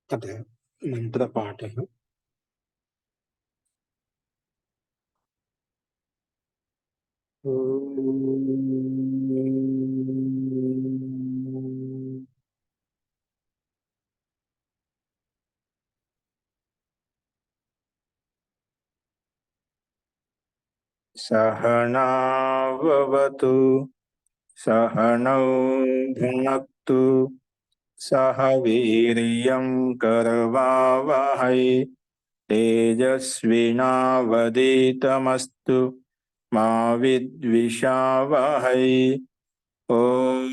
तत् मन्त्रपाठः सहनाववतु सहनौ भुनक्तु सह वीर्यं करवावहै तेजस्विनावधीतमस्तु मा विद्विषावहै। ॐ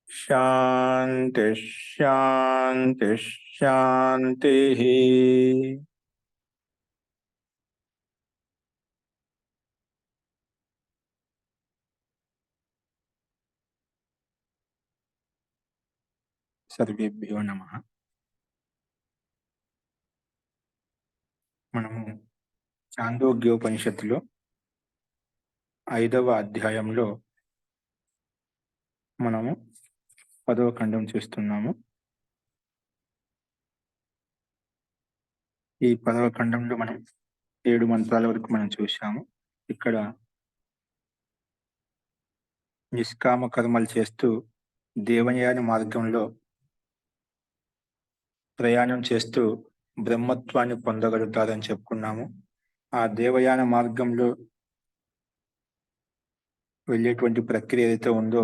शान्ति शान्ति शान्तिः। సర్వేభ్యో నమః. మనము చాందోగ్యోపనిషత్తులో 5వ అధ్యాయంలో మనము 10వ ఖండం చూస్తున్నాము. ఈ 10వ ఖండంలో మనం 7 మంత్రాల వరకు మనం చూశాము. ఇక్కడ నిష్కామ కర్మలు చేస్తూ దేవయాని మార్గంలో ప్రయాణం చేస్తూ బ్రహ్మత్వాన్ని పొందగలుగుతారని చెప్పుకున్నాము. ఆ దేవయాన మార్గంలో వెళ్ళేటువంటి ప్రక్రియ ఏదైతే ఉందో,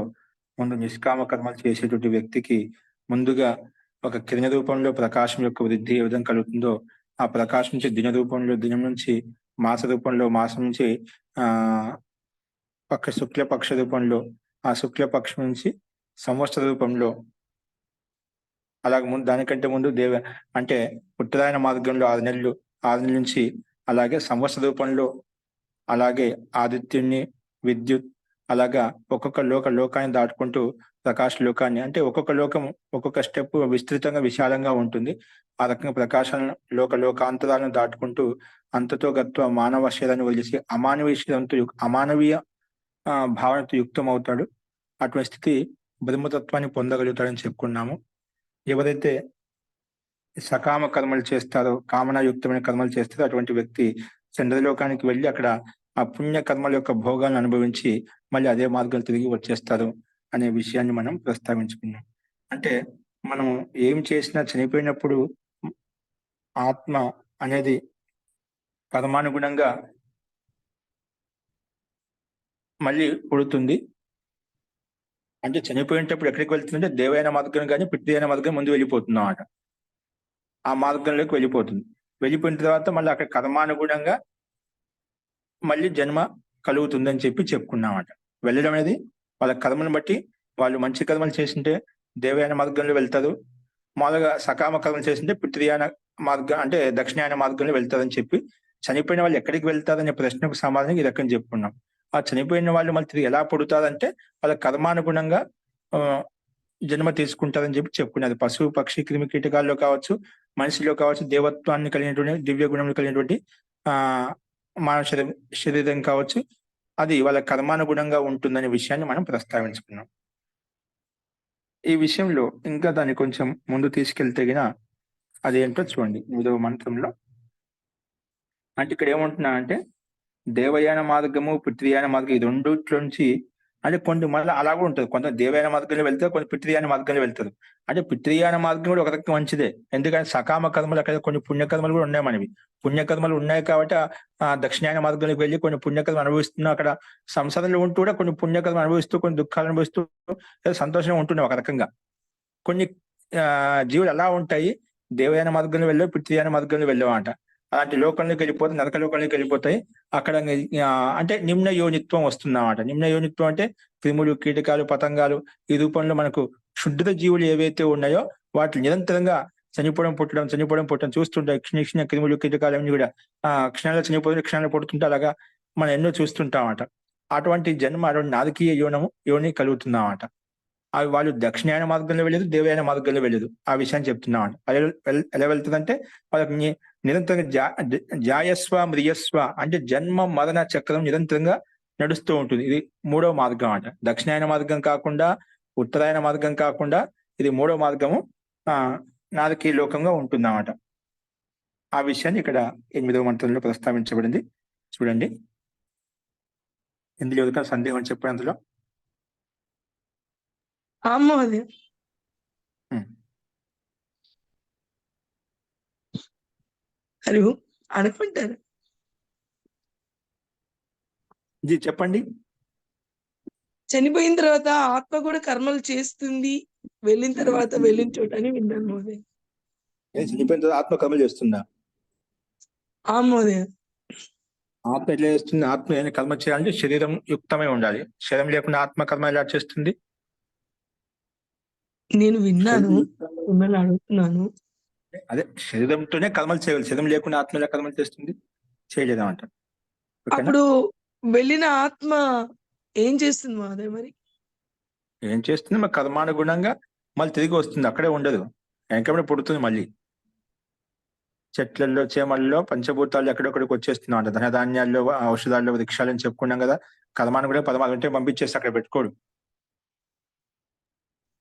ముందు నిష్కామ కర్మలు చేసేటువంటి వ్యక్తికి ముందుగా ఒక కిరణ రూపంలో ప్రకాశం యొక్క వృద్ధి ఏ విధంగా కలుగుతుందో, ఆ ప్రకాశం నుంచి దిన రూపంలో, దినం నుంచి మాస రూపంలో, మాసం నుంచి శుక్లపక్ష రూపంలో, ఆ శుక్లపక్షం నుంచి సంవత్సర రూపంలో, అలాగే ముందు దానికంటే ముందు అంటే ఉత్తరాయణ మార్గంలో 6 నెలలు, 6 నెలల నుంచి అలాగే సంవత్సర రూపంలో, అలాగే ఆదిత్యుణ్ణి, విద్యుత్, అలాగా ఒక్కొక్క లోకాన్ని దాటుకుంటూ ప్రకాశ లోకాన్ని, అంటే ఒక్కొక్క లోకం ఒక్కొక్క స్టెప్ విస్తృతంగా విశాలంగా ఉంటుంది. ఆ రకంగా ప్రకాశాలను లోకాంతరాలను దాటుకుంటూ అంతతో గత్వ మానవ శరీరాన్ని వదిలేసి అమానవీయ భావనతో యుక్తం అవుతాడు. అటువంటి స్థితి బ్రహ్మతత్వాన్ని పొందగలుగుతాడని చెప్పుకున్నాము. ఎవరైతే సకామ కర్మలు చేస్తారో, కామనాయుక్తమైన కర్మలు చేస్తారో అటువంటి వ్యక్తి చంద్రలోకానికి వెళ్ళి అక్కడ ఆ పుణ్య కర్మల యొక్క భోగాలను అనుభవించి మళ్ళీ అదే మార్గం తిరిగి వచ్చేస్తారు అనే విషయాన్ని మనం ప్రస్తావించుకున్నాం. అంటే మనం ఏం చేసినా చనిపోయినప్పుడు ఆత్మ అనేది కర్మానుగుణంగా మళ్ళీ పుడుతుంది. అంటే చనిపోయేటప్పుడు ఎక్కడికి వెళ్తుందంటే దేవయాన మార్గం కానీ పితృయాన మార్గం ముందు వెళ్ళిపోతుంది అన్నమాట. ఆ మార్గంలోకి వెళ్ళిపోతుంది. వెళ్ళిపోయిన తర్వాత మళ్ళీ అక్కడ కర్మానుగుణంగా మళ్ళీ జన్మ కలుగుతుందని చెప్పుకున్నామట. వెళ్ళడం అనేది వాళ్ళ కర్మను బట్టి, వాళ్ళు మంచి కర్మలు చేసింటే దేవయాన మార్గంలో వెళ్తారు, మామూలుగా సకామ కర్మలు చేసింటే పితృయాన మార్గం అంటే దక్షిణాయన మార్గంలో వెళ్తారని చెప్పి, చనిపోయిన వాళ్ళు ఎక్కడికి వెళ్తారనే ప్రశ్నకు సమాధానం ఈ రకం చెప్పుకున్నాం. ఆ చనిపోయిన వాళ్ళు మళ్ళీ తిరిగి ఎలా పుడతారంటే వాళ్ళ కర్మానుగుణంగా జన్మ తీసుకుంటారని చెప్పుకున్నది. పశువు, పక్షి, క్రిమి కీటకాల్లో కావచ్చు, మనిషిలో కావచ్చు, దేవత్వాన్ని కలిగినటువంటి, దివ్య గుణములు కలిగినటువంటి మానవ శరీరం కావచ్చు, అది వాళ్ళ కర్మానుగుణంగా ఉంటుందనే విషయాన్ని మనం ప్రస్తావించుకున్నాం. ఈ విషయంలో ఇంకా దాన్ని కొంచెం ముందు తీసుకెళ్తే గిన అదేంటో చూడండి. 8వ మంత్రంలో అంటే ఇక్కడ ఏమంటున్నా అంటే దేవయాన మార్గము, పితృయాన మార్గం ఈ రెండిట్లో నుంచి అంటే కొన్ని మళ్ళీ అలా కూడా ఉంటుంది. కొంత దేవయాన మార్గంలో వెళ్తారు, కొన్ని పితృయాన మార్గంలో వెళ్తారు. అంటే పితృయాన మార్గం కూడా ఒక రకం మంచిదే. ఎందుకంటే సకామ కర్మలు అక్కడ కొన్ని పుణ్యకర్మలు కూడా ఉన్నాయి మనవి. పుణ్యకర్మలు ఉన్నాయి కాబట్టి ఆ దక్షిణాయన మార్గంలోకి వెళ్ళి కొన్ని పుణ్యకర్మలు అనుభవిస్తున్నాం. అక్కడ సంసారంలో ఉంటూ కూడా కొన్ని పుణ్యకర్మలు అనుభవిస్తూ, కొన్ని దుఃఖాలు అనుభవిస్తూ సంతోషంగా ఉంటున్నాం ఒక రకంగా. కొన్ని జీవులు అలా ఉంటాయి, దేవయాన మార్గంలో వెళ్ళావు, పితృయాన మార్గంలో వెళ్ళావంట. అలాంటి లోకంలోకి వెళ్ళిపోతాయి, నరక లోకంలోకి వెళ్ళిపోతాయి. అక్కడ అంటే నిమ్న యోనిత్వం వస్తుందన్నమాట. నిమ్న యోనిత్వం అంటే క్రిములు, కీటకాలు, పతంగాలు ఈ రూపంలో మనకు క్షుద్ర జీవులు ఏవైతే ఉన్నాయో వాటి నిరంతరంగా చనిపోవడం పుట్టడం చూస్తుంటాయి. క్షణ క్రిములు, కీటకాలు అన్ని కూడా క్షణాలు చనిపోతే క్షణాలు పుడుతుంటే అలాగా మనం ఎన్నో చూస్తుంటామట. అటువంటి జన్మ, అటువంటి నారకీయ యోని కలుగుతుందన్నమాట. అవి వాళ్ళు దక్షిణాయన మార్గంలో వెళ్ళదు, దేవయాన మార్గంలో వెళ్ళదు. ఆ విషయాన్ని చెప్తున్నామంట. ఎలా వెళ్తుందంటే వాళ్ళకి నిరంతరంగా జాయస్వ మ్రియస్వ అంటే జన్మ మరణ చక్రం నిరంతరంగా నడుస్తూ ఉంటుంది. ఇది 3వ మార్గం అంట. దక్షిణాయన మార్గం కాకుండా ఉత్తరాయణ మార్గం కాకుండా ఇది మూడో మార్గము నాలుగు లోకంగా ఉంటుందన్నమాట. ఆ విషయాన్ని ఇక్కడ 8వ మంత్రంలో ప్రస్తావించబడింది. చూడండి, ఇందులో ఎవరికైనా సందేహం చెప్పండి అందులో. హలో, అనుకుంటారు జీ చెప్పండి. చనిపోయిన తర్వాత ఆత్మ కూడా కర్మలు చేస్తుంది, వెళ్ళిన తర్వాత వెళ్ళిన చోట అని విన్నాను మోదయ. చనిపోయిన తర్వాత ఆత్మ కర్మలు చేస్తుందా? మోదయ. ఆత్మ ఎట్లా చేస్తుంది? ఆత్మ ఏదైనా కర్మ చేయాలంటే శరీరం యుక్తమై ఉండాలి. శరీరం లేకుండా ఆత్మ కర్మ ఎలా చేస్తుంది? నేను విన్నాను, మిమ్మల్ని అడుగుతున్నాను. అదే శరీరంతోనే కర్మలు చేయాలి. శరీరం లేకుండా ఆత్మ ఎలా కర్మలు చేస్తుంది? చేయలేదన్నమాట. అప్పుడు వెళ్ళిన ఆత్మ ఏం చేస్తుంది మాదే? మరి ఏం చేస్తుంది? మరి కర్మానుగుణంగా మళ్ళీ తిరిగి వస్తుంది, అక్కడే ఉండదు, వెనకబడి పుడుతుంది మళ్ళీ. చెట్లలో, చేమల్లో, పంచభూతాలు ఎక్కడొక్కడికి వచ్చేస్తున్నాం అంట. ధనధాన్యాల్లో, ఔషధాల్లో, వృక్షాలని చెప్పుకున్నాం కదా. కర్మానుగుణంగా పదమాలు ఉంటే పంపించేసి అక్కడ పెట్టుకోడు,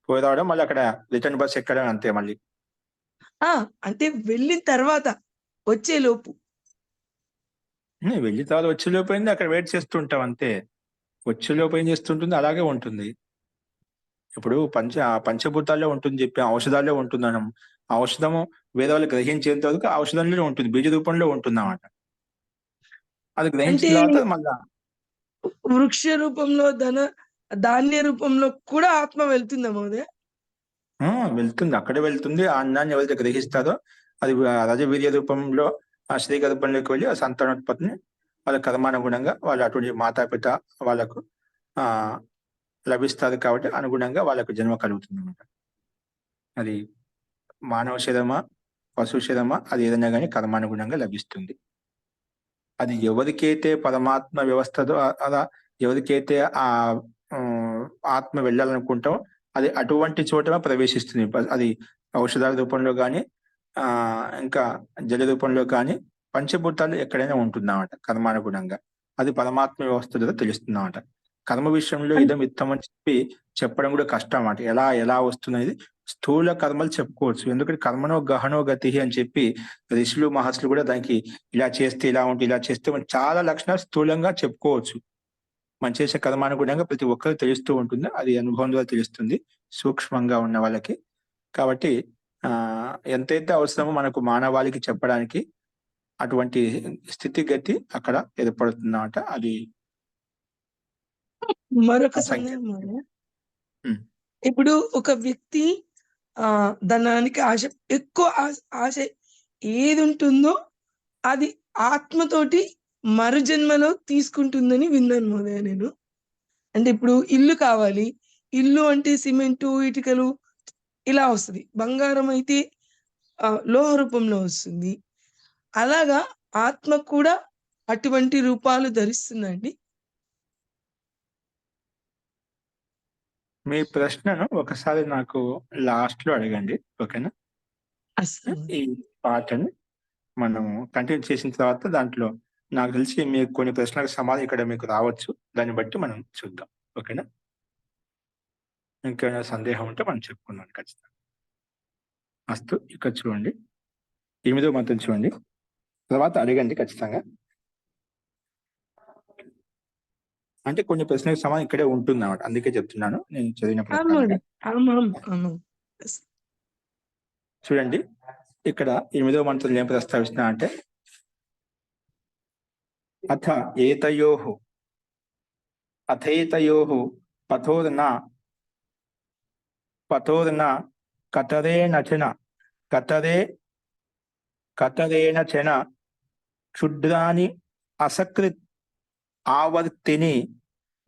పోయి రావడం, మళ్ళీ అక్కడ రిటర్న్ బస్ ఎక్కడం, అంతే. మళ్ళీ అంటే వెళ్ళిన తర్వాత వచ్చే లోపు, వెళ్ళిన తర్వాత వచ్చే లోపు అయింది అక్కడ వెయిట్ చేస్తుంటాం అంతే. వచ్చే లోపు ఏం చేస్తుంటుంది, అలాగే ఉంటుంది. ఇప్పుడు పంచభూతాల్లో ఉంటుంది చెప్పి ఔషధాల్లో ఉంటుందనం. ఔషధము వేరే వాళ్ళు గ్రహించేంత వరకు ఔషధంలో ఉంటుంది, బీజ రూపంలో ఉంటుంది అన్నమాట. అది గ్రహించిన తర్వాత మళ్ళా వృక్ష రూపంలో, ధాన్య రూపంలో కూడా ఆత్మ వెళ్తుందా మోదయ? వెళ్తుంది, అక్కడే వెళ్తుంది. ఆ అన్నాన్ని ఎవరైతే గ్రహిస్తారో అది రజవీర్య రూపంలో ఆ స్త్రీ గర్భంలోకి వెళ్ళి ఆ సంతానోత్పత్తిని వాళ్ళ కర్మానుగుణంగా వాళ్ళు అటువంటి మాతాపిత వాళ్ళకు లభిస్తారు. కాబట్టి అనుగుణంగా వాళ్ళకు జన్మ కలుగుతుంది అన్నమాట. అది మానవ శరమా, పశు శరమా, అది ఏదైనా కానీ కర్మానుగుణంగా లభిస్తుంది. అది ఎవరికైతే పరమాత్మ వ్యవస్థతో అలా ఎవరికైతే ఆ ఆత్మ వెళ్ళాలనుకుంటామో అది అటువంటి చోట ప్రవేశిస్తుంది. అది ఔషధాల రూపంలో కానీ ఇంకా జల రూపంలో కానీ పంచభూతాలు ఎక్కడైనా ఉంటుందన్నమాట కర్మానుగుణంగా. అది పరమాత్మ వ్యవస్థ ద్వారా తెలుస్తుందన్నమాట. కర్మ విషయంలో ఇదం ఇత్తం అని చెప్పడం కూడా కష్టం అన్నమాట. ఎలా వస్తున్నది స్థూల కర్మలు చెప్పుకోవచ్చు. ఎందుకంటే కర్మనో గహనో గతి అని చెప్పి ఋషులు మహర్షులు కూడా దానికి ఇలా చేస్తే ఇలా ఉంటుంది, ఇలా చేస్తే చాలా లక్షణాలు స్థూలంగా చెప్పుకోవచ్చు. మనం చేసే కర్మానుగుణంగా ప్రతి ఒక్కరు తెలుస్తూ ఉంటుంది. అది అనుభవం ద్వారా తెలుస్తుంది సూక్ష్మంగా ఉన్న వాళ్ళకి. కాబట్టి ఎంతైతే అవసరమో మనకు మానవాళికి చెప్పడానికి అటువంటి స్థితిగతి అక్కడ ఏర్పడుతుందన్నమాట. అది మరొక సందేహం. ఇప్పుడు ఒక వ్యక్తి ధనానికి ఎక్కువ ఆశ ఏది ఉంటుందో అది ఆత్మతోటి మరు జన్మలో తీసుకుంటుందని విన్నాను మోదయ నేను. అంటే ఇప్పుడు ఇల్లు కావాలి, ఇల్లు అంటే సిమెంటు, ఇటుకలు ఇలా వస్తుంది. బంగారం అయితే లోహ రూపంలో వస్తుంది. అలాగా ఆత్మ కూడా అటువంటి రూపాలు ధరిస్తుందండి. మీ ప్రశ్నను ఒకసారి నాకు లాస్ట్ లో అడగండి, ఓకేనా? ఈ పాటని మనం కంటిన్యూ చేసిన తర్వాత దాంట్లో నాకు తెలిసి మీకు కొన్ని ప్రశ్నలకు సమాధానం ఇక్కడ మీకు రావచ్చు. దాన్ని బట్టి మనం చూద్దాం, ఓకేనా? ఇంకేమైనా సందేహం ఉంటే మనం చెప్పుకుందాం ఖచ్చితంగా. అస్తు, ఇక్కడ చూడండి 8వ మంత్రం చూడండి, తర్వాత అడగండి ఖచ్చితంగా. అంటే కొన్ని ప్రశ్నలకు సమాధానం ఇక్కడే ఉంటుంది అన్నమాట, అందుకే చెప్తున్నాను నేను చదివిన ప్రకారంగా. చూడండి, ఇక్కడ 8వ మంత్రంలో ఏం ప్రస్తావిస్తున్నా అంటే అథైతయోః పథోర్న కతరేణ చన క్షుద్రాని అసకృత్ ఆవర్తిని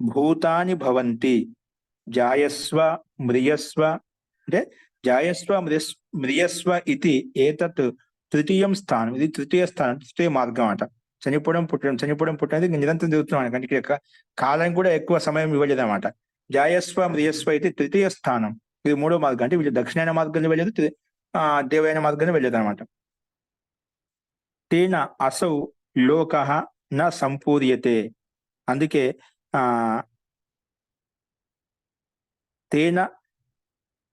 భూతాని భవంతి జాయస్వ మ్రియస్వ. అంటే జాయస్వ మ్రియస్వ ఇది ఏతత్ తృతీయం స్థానం. ఇది తృతీయ స్థానం, తృతీయ మార్గం అట. చనిపోవడం పుట్టడం నిరంతరం జరుగుతున్నాం. అంటే ఇక్కడ కాలం కూడా ఎక్కువ సమయం ఇవ్వలేదు అన్నమాట. జాయస్వ మ్రియస్వ ఇది తృతీయ స్థానం, ఇది మూడో మార్గం. అంటే వీళ్ళు దక్షిణాయన మార్గంలో వెళ్ళదు, దేవాయన మార్గంలో వెళ్ళదు అనమాట. తేన అసౌ లోక న సంపూర్యతే. అందుకే తేన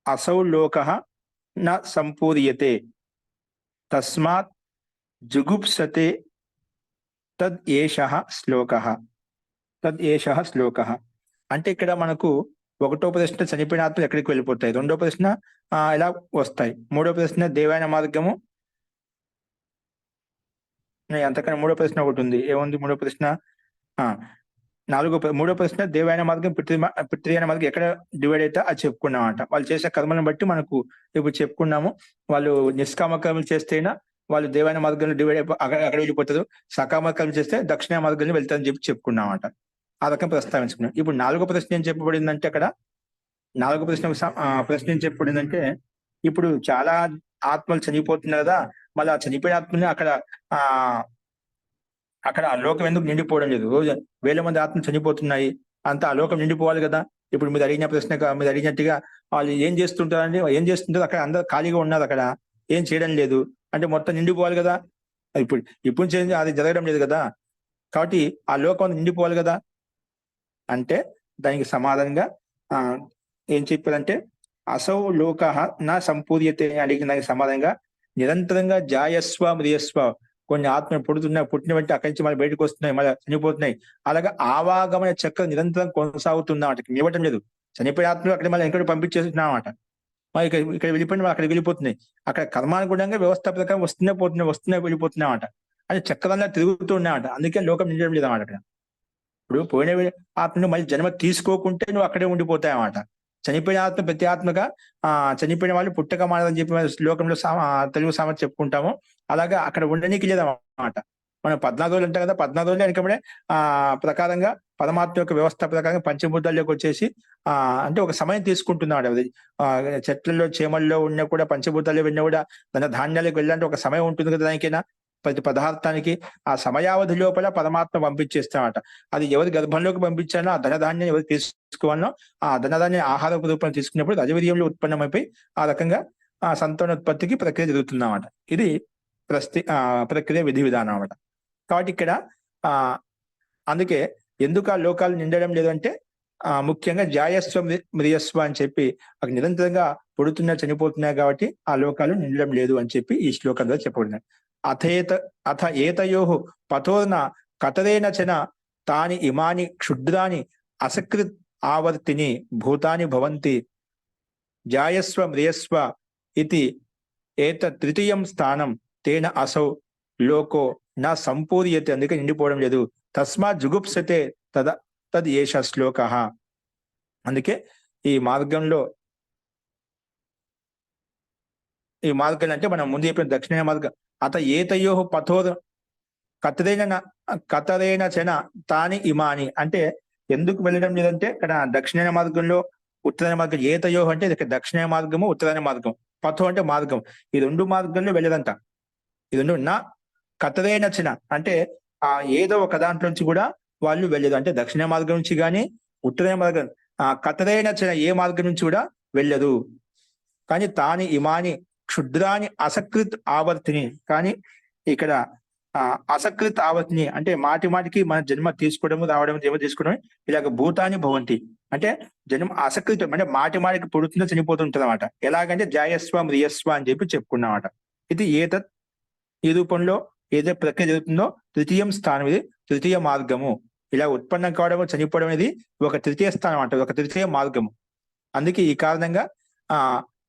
అసౌ లోకః న సంపూర్యతే తస్మాత్ జుగుప్సతే తద్ ఏషః శ్లోకః. అంటే ఇక్కడ మనకు ఒకటో ప్రశ్న చనిపోయిన ఆత్మలు ఎక్కడికి వెళ్ళిపోతాయి, రెండో ప్రశ్న ఎలా వస్తాయి, మూడో ప్రశ్న దేవాయన మార్గము, అంతకన్నా మూడో ప్రశ్న ఒకటి ఉంది, ఏముంది మూడో ప్రశ్న, మూడో ప్రశ్న దేవాయన మార్గం పితృయాన మార్గం ఎక్కడ డివైడ్ అయితే అది చెప్పుకున్నాం అంట. వాళ్ళు చేసే కర్మలను బట్టి మనకు ఇప్పుడు చెప్పుకున్నాము. వాళ్ళు నిష్కామ కర్మలు చేస్తేనా వాళ్ళు దేవాయన మార్గంలో డివైడ్ అయిపో అక్కడ వెళ్ళిపోతారు, సకామ కర్మలు చేస్తే దక్షిణ మార్గంలో వెళ్తారని చెప్పి చెప్పుకున్నాం అంట. ఆ రకం ప్రస్తావించుకున్నాం. ఇప్పుడు నాలుగో ప్రశ్న ఏం చెప్పబడిందంటే అక్కడ నాలుగో ప్రశ్న ఏం చెప్పబడిందంటే ఇప్పుడు చాలా ఆత్మలు చనిపోతున్నాయి కదా, మళ్ళీ ఆ చనిపోయిన ఆత్మని అక్కడ ఆ లోకం ఎందుకు నిండిపోవడం లేదు, రోజు వేల మంది ఆత్మలు చనిపోతున్నాయి, అంతా ఆ లోకం నిండిపోవాలి కదా. ఇప్పుడు మీరు అడిగిన ప్రశ్న మీరు అడిగినట్టుగా వాళ్ళు ఏం చేస్తుంటారండి, ఏం చేస్తుంటారు, అక్కడ అందరూ ఖాళీగా ఉన్నారు, అక్కడ ఏం చేయడం లేదు అంటే మొత్తం నిండిపోవాలి కదా. ఇప్పుడు అది జరగడం లేదు కదా, కాబట్టి ఆ లోకం నిండిపోవాలి కదా అంటే దానికి సమాధానంగా ఏం చెప్పారంటే అసౌ లోకః నా సంపూర్యతే అడిగిన దానికి సమాధానంగా నిరంతరంగా జాయస్వ మ్రియస్వ, కొన్ని ఆత్మలు పుట్టిన వెంటనే అక్కడి నుంచి మళ్ళీ బయటకు వస్తున్నాయి, మళ్ళీ చనిపోతున్నాయి, అలాగే ఆవాగమన చక్రం నిరంతరం కొనసాగుతుందన్నమాట, ఇవ్వటం లేదు. చనిపోయిన ఆత్మలు అక్కడ మళ్ళీ ఎక్కడ పంపించేస్తున్నామాట, మరి ఇక్కడ వెళ్ళిపోయిన అక్కడికి వెళ్ళిపోతున్నాయి, అక్కడ కర్మానుగుణంగా వ్యవస్థ ప్రకారం వస్తున్నాయి వెళ్ళిపోతున్నాయన్నమాట, అది చక్రంలో తిరుగుతూ ఉన్నాయన్నమాట. అందుకే లోకం నిండడం లేదన్నమాట. అక్కడ ఇప్పుడు పోయిన ఆత్మను మళ్ళీ జన్మ తీసుకోకుంటే నువ్వు అక్కడే ఉండిపోతాయి అన్నమాట. చనిపోయిన ఆత్మ ప్రతి ఆత్మగా చనిపోయిన వాళ్ళు పుట్టక మానదని చెప్పి శ్లోకంలో తెలుగు సామెత చెప్పుకుంటాము. అలాగా అక్కడ ఉండనీకి లేదన్నమాట. మనం 14 రోజులు అంటాం కదా, 14 రోజులు వెనకబడే ప్రకారంగా పరమాత్మ యొక్క వ్యవస్థ ప్రకారంగా పంచభూతాల్లోకి వచ్చేసి అంటే ఒక సమయం తీసుకుంటున్నాడు. అది చెట్లలో చేమల్లో ఉన్న కూడా పంచభూతాల్లో వెళ్ళినా కూడా దాని ధాన్యాలకు వెళ్ళాలంటే ఒక సమయం ఉంటుంది కదా దానికైనా, ప్రతి పదార్థానికి ఆ సమయావధి లోపల పరమాత్మ పంపించేస్తామట. అది ఎవరి గర్భంలోకి పంపించాలో ఆ ధనధాన్యం ఎవరు తీసుకోవాలనో ఆ ధనధాన్యం ఆహార రూపంలో తీసుకున్నప్పుడు అజవీర్యంలో ఉత్పన్నమైపోయి ఆ రకంగా ఆ సంతానోత్పత్తికి ప్రక్రియ జరుగుతుందన్నమాట. ఇది ప్రక్రియ విధి విధానం అన్నమాట. కాబట్టి ఇక్కడ అందుకే ఎందుకు ఆ లోకాలు నిండడం లేదంటే ముఖ్యంగా జాయస్వ మ్రియస్వ అని చెప్పి అక్కడ నిరంతరంగా పుడుతున్నా చనిపోతున్నాయి కాబట్టి ఆ లోకాలు నిండడం లేదు అని చెప్పి ఈ శ్లోకం ద్వారా చెప్పబడినాయి. అథ ఏతయోః పథోర్న కతరేణ చన తాని ఇమాని క్షుద్రాని అసకృత్ ఆవర్తిని భూతాని భవంతి జాయస్వ మ్రియస్వ ఇది తృతీయం స్థానం తేన అసౌ లోకో నా సంపూర్యతే, అందుకే నిండిపోవడం లేదు. తస్మాత్ జుగుప్సతే తద్ ఏష శ్లోకః. అందుకే ఈ మార్గంలో అంటే మనం ముందు చెప్పిన దక్షిణ మార్గం అత ఏతయోః పథోర్ కతరేణ చన తాని ఇమాని అంటే ఎందుకు వెళ్ళడం లేదంటే ఇక్కడ దక్షిణ మార్గంలో ఉత్తరాయణ మార్గం, ఏతయోః అంటే దక్షిణ మార్గము ఉత్తరాయణ మార్గం, పథో అంటే మార్గం, ఈ రెండు మార్గంలో వెళ్ళదంట. ఈ రెండు నా కతరేణ చన అంటే ఏదో ఒక దాంట్లో నుంచి కూడా వాళ్ళు వెళ్ళదు, అంటే దక్షిణ మార్గం నుంచి కానీ ఉత్తరాయణ మార్గం కతరేణ చన ఏ మార్గం నుంచి కూడా వెళ్ళదు. కానీ తాని ఇమాని క్షుద్రాని అసకృత్ ఆవర్తిని, కానీ ఇక్కడ అసకృత్ ఆవర్తిని అంటే మాటికి మన జన్మ తీసుకోవడము రావడం జన్మ తీసుకోవడం ఇలాగ భూతాన్ని భవంతి అంటే జన్మ అసకృతం అంటే మాటికి పుడుతుందో చనిపోతుంటుంది అన్నమాట. ఎలాగంటే జాయస్వ మ్రియస్వ అని చెప్పి చెప్పుకున్నామట. ఇది ఈ రూపంలో ఏదైతే ప్రక్రియ జరుగుతుందో తృతీయం స్థానం, ఇది తృతీయ మార్గము. ఇలా ఉత్పన్నం కావడం చనిపోవడం అనేది ఒక తృతీయ స్థానం అంట, ఒక తృతీయ మార్గము. అందుకే ఈ కారణంగా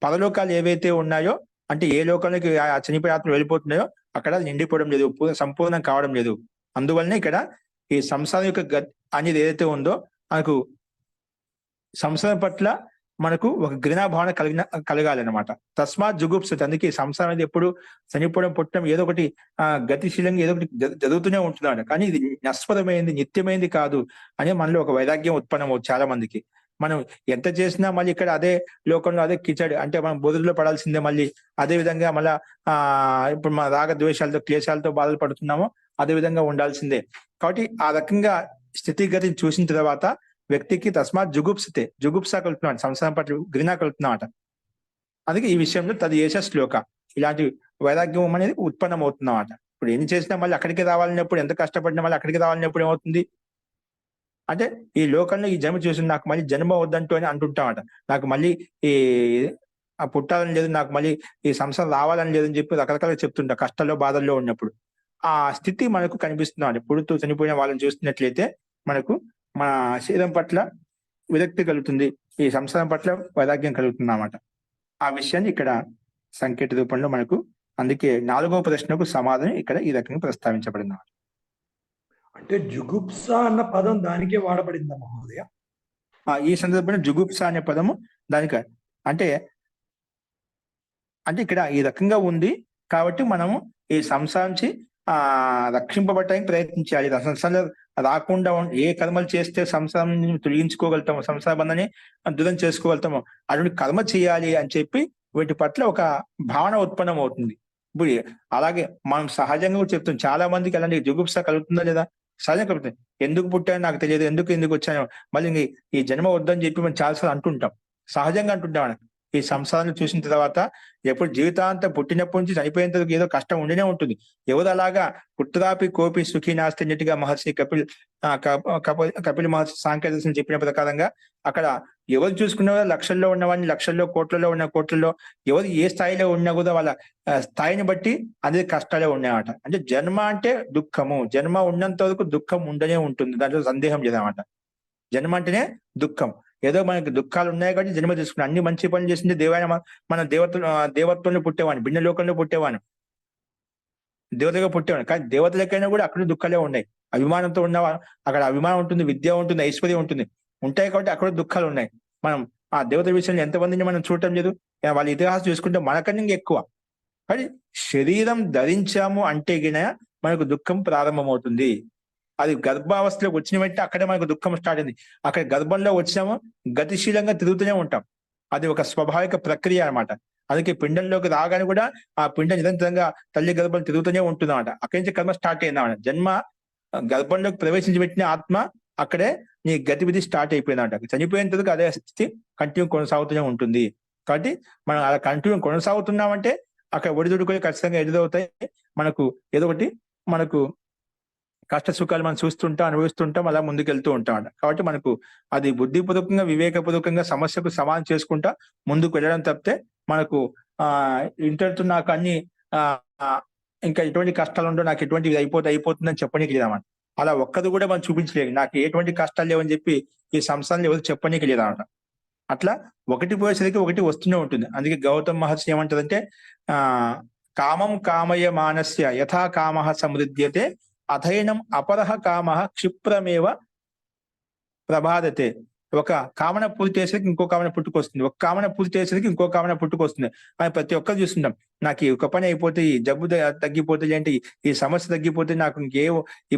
పరలోకాలు ఏవైతే ఉన్నాయో అంటే ఏ లోకంలోకి చనిపోయే ఆత్మలు వెళ్ళిపోతున్నాయో అక్కడ నిండిపోవడం లేదు, సంపూర్ణం కావడం లేదు. అందువల్లనే ఇక్కడ ఈ సంసారం యొక్క అనేది ఏదైతే ఉందో మనకు సంసారం పట్ల మనకు ఒక ఘృణాభావన కలగాలన్నమాట. తస్మాత్ జుగుప్సతి, అందుకే సంసారం అనేది ఎప్పుడు చనిపోవడం పుట్టడం ఏదో ఒకటి గతిశీలంగా ఏదో ఒకటి జరుగుతూనే ఉంటుందన్నమాట. కానీ ఇది నశ్వరమైంది నిత్యమైంది కాదు అని మనలో ఒక వైరాగ్యం ఉత్పన్నమవుతుంది చాలా మందికి. మనం ఎంత చేసినా మళ్ళీ ఇక్కడ అదే లోకంలో అదే కిచడి అంటే మనం బోధుల్లో పడాల్సిందే, మళ్ళీ అదే విధంగా మళ్ళా ఇప్పుడు మన రాగ ద్వేషాలతో క్లేశాలతో బాధలు పడుతున్నామో అదే విధంగా ఉండాల్సిందే. కాబట్టి ఆ రకంగా స్థితిగతిని చూసిన తర్వాత వ్యక్తికి తస్మాత్ జుగుప్స కలుపుతున్నాడు, సంసారం పట్ల ఘృణ కలుపుతున్నామట. అందుకే ఈ విషయంలో తది ఏష శ్లోక ఇలాంటి వైరాగ్యం అనేది ఉత్పన్నం అవుతుందన్నమాట. ఇప్పుడు ఏం చేసినా మళ్ళీ అక్కడికి రావాలన్నప్పుడు ఎంత కష్టపడినా మళ్ళీ అక్కడికి రావాలన్నప్పుడు ఏమవుతుంది, అంటే ఈ లోకంలో ఈ జన్మ చూసి నాకు మళ్ళీ జన్మ వద్దంటూ అని అంటుంటామట. నాకు మళ్ళీ ఈ పుట్టాలని లేదు, నాకు మళ్ళీ ఈ సంసారం రావాలని లేదని చెప్పి రకరకాలుగా చెప్తుంటా కష్టాల్లో, బాధల్లో ఉన్నప్పుడు. ఆ స్థితి మనకు కనిపిస్తుందండి. పుడుతూ చనిపోయిన వాళ్ళని చూస్తున్నట్లయితే మనకు మన శరీరం పట్ల విరక్తి కలుగుతుంది. ఈ సంసారం పట్ల వైరాగ్యం కలుగుతుందన్నమాట. ఆ విషయాన్ని ఇక్కడ సంకేత రూపంలో మనకు, అందుకే 4వ ప్రశ్నకు సమాధానం ఇక్కడ ఈ రకంగా ప్రస్తావించబడిందన్నమాట. అంటే జుగుప్స అన్న పదం దానికే వాడబడిందా మహోదయ? ఈ సందర్భంలో జుగుప్స అనే పదము దానికి అంటే ఇక్కడ ఈ రకంగా ఉంది కాబట్టి మనము ఈ సంసారం నుంచి రక్షింపబడటానికి ప్రయత్నించాలి. సంసారంలో రాకుండా ఏ కర్మలు చేస్తే సంసారం తొలగించుకోగలుగుతామో, సంసార బంధాన్ని దూరం చేసుకోగలుగుతామో అటువంటి కర్మ చేయాలి అని చెప్పి వీటి పట్ల ఒక భావన ఉత్పన్నం అవుతుంది. ఇప్పుడు అలాగే మనం సహజంగా కూడా చెప్తాం, చాలా మందికి అలాంటి జుగుప్స కలుగుతుందా లేదా? సహజంగా కలుగుతుంది. ఎందుకు పుట్టానో నాకు తెలియదు, ఎందుకు వచ్చానో, మళ్ళీ ఈ జన్మ వద్దని చెప్పి మనం చాలాసార్లు అంటుంటాం, సహజంగా అంటుంటాం. ఈ సంసారాన్ని చూసిన తర్వాత ఎప్పుడు జీవితాంతం పుట్టినప్పటి నుంచి చనిపోయేంత ఏదో కష్టం ఉండినే ఉంటుంది. ఎవరు అలాగా పుట్టుదాపి కోపి సుఖీ నాస్తి అన్నట్టుగా మహర్షి కపిల్ మహర్షి సాంకేతికం చెప్పిన ప్రకారంగా అక్కడ ఎవరు చూసుకున్న లక్షల్లో ఉన్నవాడిని లక్షల్లో, కోట్లలో ఉన్న కోట్లలో, ఎవరు ఏ స్థాయిలో ఉన్నా కూడా వాళ్ళ స్థాయిని బట్టి అనేది కష్టాలే ఉన్నాయన్నమాట. అంటే జన్మ అంటే దుఃఖము, జన్మ ఉన్నంత వరకు దుఃఖం ఉండనే ఉంటుంది, దాంట్లో సందేహం లేదన్నమాట. జన్మ అంటేనే దుఃఖం. ఏదో మనకి దుఃఖాలు ఉన్నాయి కాబట్టి జన్మ తీసుకున్నాం. అన్ని మంచి పనులు చేసింది మన దేవత్వంలో పుట్టేవాడిని, భిన్న లోకంలో పుట్టేవాడిని, దేవతగా పుట్టేవాడిని. కానీ దేవతలకైనా కూడా అక్కడ దుఃఖాలే ఉన్నాయి. అభిమానంతో ఉన్నవా అక్కడ అభిమానం ఉంటుంది, విద్య ఉంటుంది, ఐశ్వర్యం ఉంటుంది, ఉంటాయి కాబట్టి అక్కడ దుఃఖాలు ఉన్నాయి. మనం ఆ దేవతల విషయంలో ఎంతమందిని మనం చూడటం లేదు. వాళ్ళ ఇతిహాసం చూసుకుంటే మనకన్నా ఎక్కువ. కానీ శరీరం ధరించాము అంటే గిన మనకు దుఃఖం ప్రారంభమవుతుంది. అది గర్భావస్థలోకి వచ్చిన వెంటనే అక్కడే మనకు దుఃఖం స్టార్ట్ అయింది. అక్కడ గర్భంలో వచ్చినామో గతిశీలంగా తిరుగుతూనే ఉంటాం. అది ఒక స్వాభావిక ప్రక్రియ అన్నమాట. అందుకే పిండంలోకి రాగానే కూడా ఆ పిండం నిరంతరంగా తల్లి గర్భం తిరుగుతూనే ఉంటుంది అన్నమాట. అక్కడి నుంచి కర్మ స్టార్ట్ అయింది అన్నమాట. జన్మ గర్భంలోకి ప్రవేశించి పెట్టిన ఆత్మ అక్కడే నీ గతివిధి స్టార్ట్ అయిపోయిందంట. చనిపోయేంత వరకు అదే స్థితి కంటిన్యూ కొనసాగుతూనే ఉంటుంది. కాబట్టి మనం అలా కంటిన్యూ కొనసాగుతున్నామంటే అక్కడ ఒడిదుడుకులు ఖచ్చితంగా ఎదురవుతాయి. మనకు ఏదో ఒకటి మనకు కష్ట సుఖాలు మనం చూస్తుంటాం, అనుభవిస్తుంటాం, అలా ముందుకెళ్తూ ఉంటాం. కాబట్టి మనకు అది బుద్ధిపూర్వకంగా, వివేకపూర్వకంగా సమస్యకు సమాధానం చేసుకుంటా ముందుకు వెళ్ళడం తప్పితే మనకు ఇంటర్తో నాకు అన్ని ఇంకా ఎటువంటి కష్టాలు ఉండవు, నాకు ఎటువంటి ఇది అయిపోతుందని చెప్పనీకి లేదన్నమాట. అలా ఒక్కది కూడా మనం చూపించలేదు. నాకు ఎటువంటి కష్టాలు లేవని చెప్పి ఈ సంస్థలు ఎవరు చెప్పనీకి లేదన్నమాట. అట్లా ఒకటి పోయేసరికి ఒకటి వస్తూనే ఉంటుంది. అందుకే గౌతమ మహర్షి ఏమంటారంటే కామం కామయ మానస్య యథా కామః సమృద్ధ్యతే అథైనం అపరః కామః క్షిప్రమేవ ప్రభాదతే. ఒక కామన పూర్తి చేసేసరికి ఇంకో కామన పుట్టుకొస్తుంది, ఒక కామన పూర్తి చేసేసరికి ఇంకో కామన పుట్టుకొస్తుంది. అని ప్రతి ఒక్కరు చూస్తుంటాం. నాకు ఈ ఒక పని అయిపోతే, ఈ జబ్బు తగ్గిపోతే, ఏంటి ఈ సమస్య తగ్గిపోతే నాకు ఇంకే